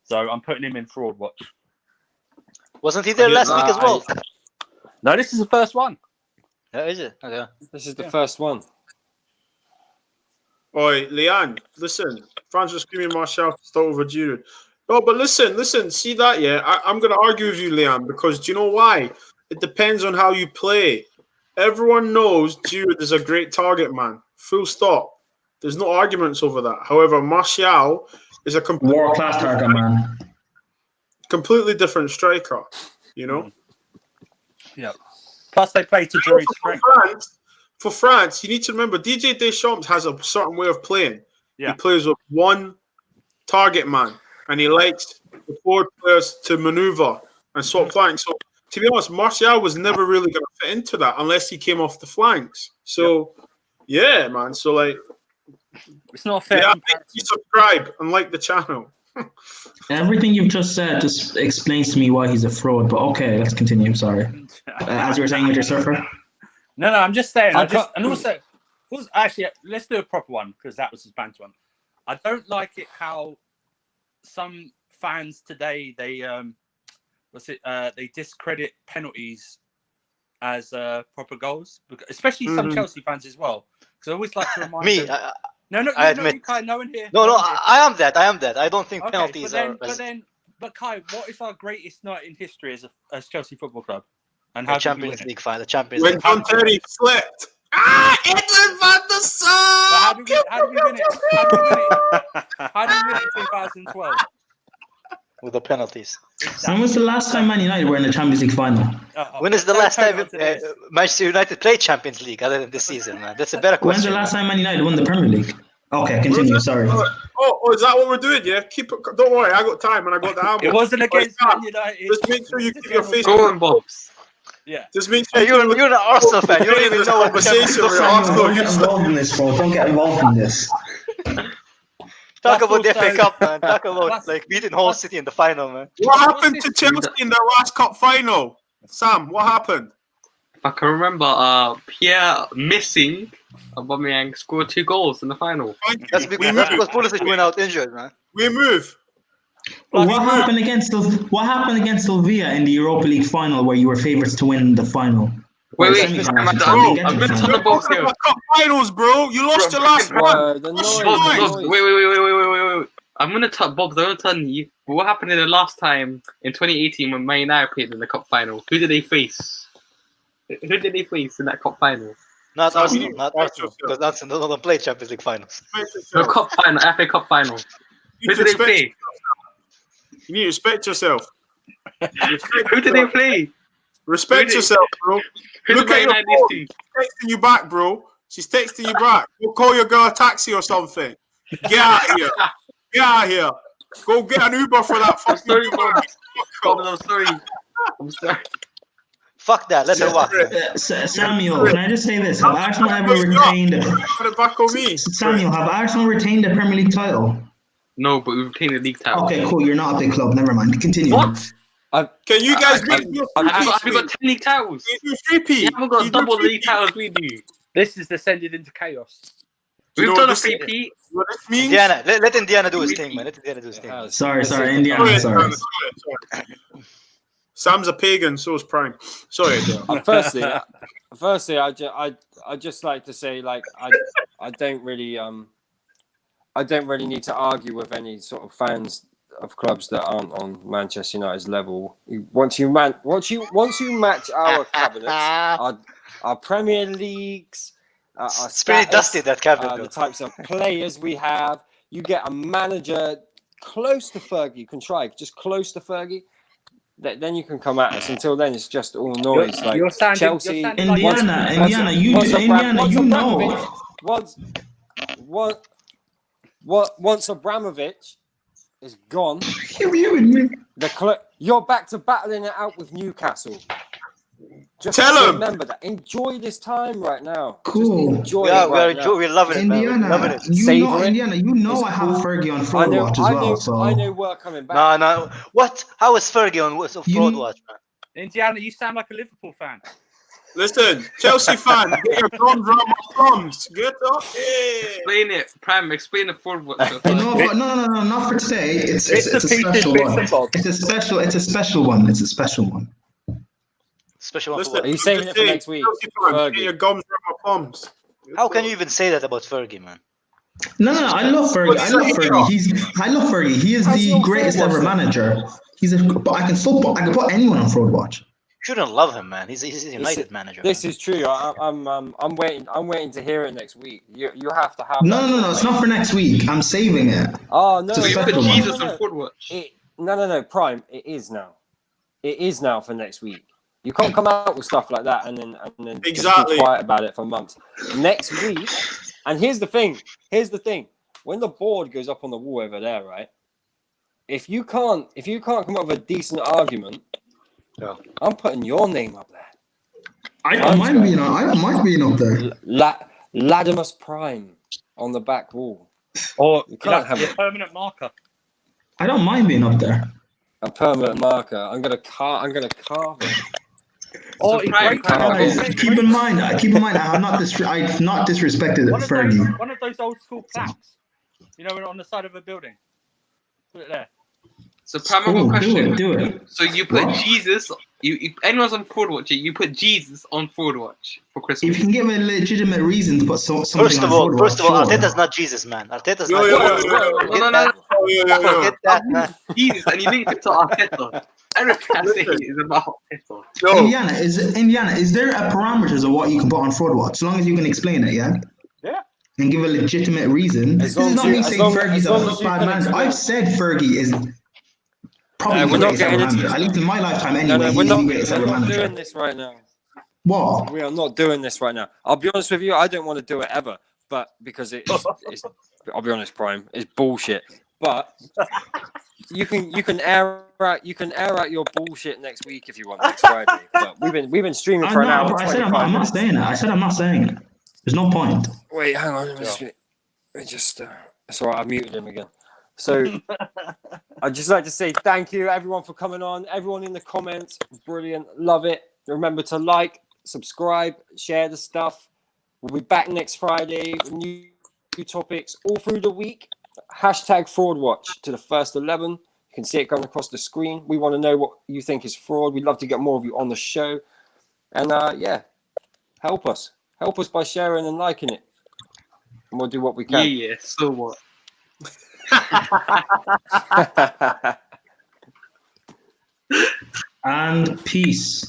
So I'm putting him in fraud watch. Wasn't he there last week as well? No, this is the first one. Yeah, is it? Okay. This is the first one. Oi, Leanne, listen. Fans are screaming Martial to start over Giroud. No, but listen. See that, yeah? I'm going to argue with you, Leanne, because do you know why? It depends on how you play. Everyone knows Giroud is a great target man. Full stop. There's no arguments over that. However, Martial is a World class target, man. completely different striker, you know? Yeah. Plus, they play to Giroud's strength. For France, you need to remember DJ Deschamps has a certain way of playing. Yeah. He plays with one target man, and he likes the forward players to maneuver and swap flanks. So, to be honest, Martial was never really going to fit into that unless he came off the flanks. So, yeah, man. So, like, It's not fair. yeah, make sure you subscribe and like the channel. Everything you've just said just explains to me why he's a fraud. But okay, let's continue. Sorry. As you were saying with your surfer. No, I'm just saying. I can't- And also, actually, let's do a proper one because that was his banter one. I don't like it how some fans today they discredit penalties as proper goals, especially some Chelsea fans as well. Because I always like to remind Me, them. No, I admit. Kai, no one here. no, one here. I am that. I don't think Okay, penalties are. but Kai, what is our greatest night in history as Chelsea Football Club? And The how did we win Champions it? League final. The Champions When League. John Terry slipped. Edwin van der Sar! But how did we win it? How did we win it? How did we win it in 2012? With the penalties. When was the last time Man United were in the Champions League final? When is the don't last turn time it onto this. Manchester United played Champions League other than this season, man? That's a better When's question. the last time Man United won the Premier League? Okay, continue. Sorry. Oh, is that what we're doing? Yeah, keep it. Don't worry, I got time and I got the hammer. It wasn't against Sam, Man United. Just make sure you keep your face. Go on, Bobs. Yeah. Just make sure Hey, you're an Arsenal fan. You don't even know what conversation with Don't Arsenal. get involved in this, bro. Don't get involved in this. Talk That's about the FA also- Cup, man. Talk about that's- like beating Hull City in the final, man. What happened What's to this? Chelsea in the last cup final? Sam, what happened? If I can remember, Pierre missing, Aubameyang scored 2 goals in the final. Thank you. That's We because move. Pulisic went out injured, man. We move. What happened against Sylvia in the Europa League final, where you were favourites to win the final? Wait, Or wait, semi-final, I should say. Bro, You I'm get to the gonna final. turn the box here. Cup finals, bro. You lost your last one. The What's noise, your the noise? noise. Wait. I'm gonna tell Bob. I'm gonna tell you. But what happened in the last time in 2018 when Man United played in the cup final? Who did they face? Who did they face in that cup final? Not Sam, Arsenal, you- not Arsenal. Because Arsenal don't play Champions League finals. The cup final, FA Cup final. You Who did they play? You need to respect yourself. Who did they play? Respect Who yourself, bro. Who Look did Man at your United phone. lose to? Texting you back, bro. She's texting you back. Go call your girl a taxi or something. Get out of here. Get out of here. Go get an Uber for that I'm fucking sorry, Bob. Bob, I'm sorry. I'm sorry. Fuck that. Let her walk. man. Samuel, can I just say this? Have Arsenal ever retained Put it back on me. Samuel, have Arsenal retained the Premier League title? No, but we've retained the league title. Okay, cool. You're not a big club. Never mind. Continue. What? Can you guys do Have you got 10 league titles? do 3P? You haven't got double the league titles we do. This is descended into chaos. We've know done a what this 3P. What this means? Indiana. Let Indiana do his thing, man. Let Indiana do his thing. Sorry, Sorry, Indiana. Sorry. Sam's a pagan, so is Prime. Sorry, Adele. Firstly, I just like to say, like, I don't really need to argue with any sort of fans of clubs that aren't on Manchester United's level. Once you match our cabinets, our Premier Leagues, our It's pretty status, dusty, that cabinet. the types of players we have, you get a manager close to Fergie. You can try just close to Fergie. Then you can come at us. Until then, it's just all noise. Like you're sounding- Chelsea, you're sounding like- Indiana, you know. Once Abramovich is gone, You you're back to battling it out with Newcastle. Just Tell 'em. remember that. Enjoy this time right now. Cool. Just enjoy Yeah, it right now. we're loving it, man. We're loving Indiana, it. you Savor know, it. Indiana, you know It's I have cool. Fergie on I Fraud know, Watch as well. So I know we're coming back. No. What? How is Fergie on Fraud Watch, man? Indiana, you sound like a Liverpool fan. Listen, Chelsea fan, get your drums around my drums. Get up. Yeah. Explain it. Prime, explain the forward. no, but no, not for today. It's a Bits and pieces, special bits one. and bobs. It's a special one. It's a special one. Special one for Listen, what? Are you saving it for next week? Chelsea fan, Fergie? get your gums around my palms. How can you even say that about Fergie, man? No, I love Fergie. I love Fergie. He is How's the your greatest Fraud ever Watch then? manager. But I can put anyone on Fraud Watch. Shouldn't love him, man. He's a United manager. This is true. I'm waiting to hear it next week. You have to have. No. It's not for next week. I'm saving it. Oh no! It's a You special put one. Jesus on forward watch. No, Prime. It is now. It is now for next week. You can't come out with stuff like that and then just Exactly. be quiet about it for months. Next week, and here's the thing. When the board goes up on the wall over there, right? If you can't come up with a decent argument, Yeah. I'm putting your name up there. I don't mind being up there. Latimus Prime on the back wall. Or You can't have a it. permanent marker. I don't mind being up there. A permanent marker. I'm gonna carve it. Or So Prime, Keep in mind, I've not disrespected Fergie. One of those old school plaques. You know, on the side of a building. Put it there. So Prime, I've got a Cool, question. do it. So you put What? Jesus. You anyone's on forward watch. You put Jesus on forward watch for Christmas. If you can give a legitimate reason to put something First on of all, Fraud Watch, sure. Arteta's not Jesus, man. Arteta's Yo, not yo, Jesus. yo, yo, No. Forget that, man. Jesus, and you linked it to Arteta. Everything I say is about Arteta. Yo, Indiana, is there a parameters of what you can put on Fraud Watch? As long as you can explain it, yeah? Yeah. And give a legitimate reason. As This long is as not you- me as saying long- Fergie's as a long as you bad can man. explain. I've said Fergie is probably we're the not greatest ever getting into manager. this At least in my lifetime anyway, No, no, he's we're the not, greatest ever we're not manager. doing this right now. What? We are not doing this right now. I'll be honest with you, I don't want to do it ever, but because it's I'll be honest, Prime, it's bullshit. But you can air out your bullshit next week if you want, next Friday. But we've been streaming for an hour and I said 25 I'm not minutes. saying it. I said I'm not saying it. There's no point. Wait, hang on. Let me just it's all right, I've muted him again. So I'd just like to say thank you everyone for coming on. Everyone in the comments, brilliant, love it. Remember to like, subscribe, share the stuff. We'll be back next Friday with new topics all through the week. Hashtag fraud watch to the first 11. You can see it going across the screen. We want to know what you think is fraud. We'd love to get more of you on the show. And yeah, help us by sharing and liking it. And we'll do what we can. Yeah, so what? And peace.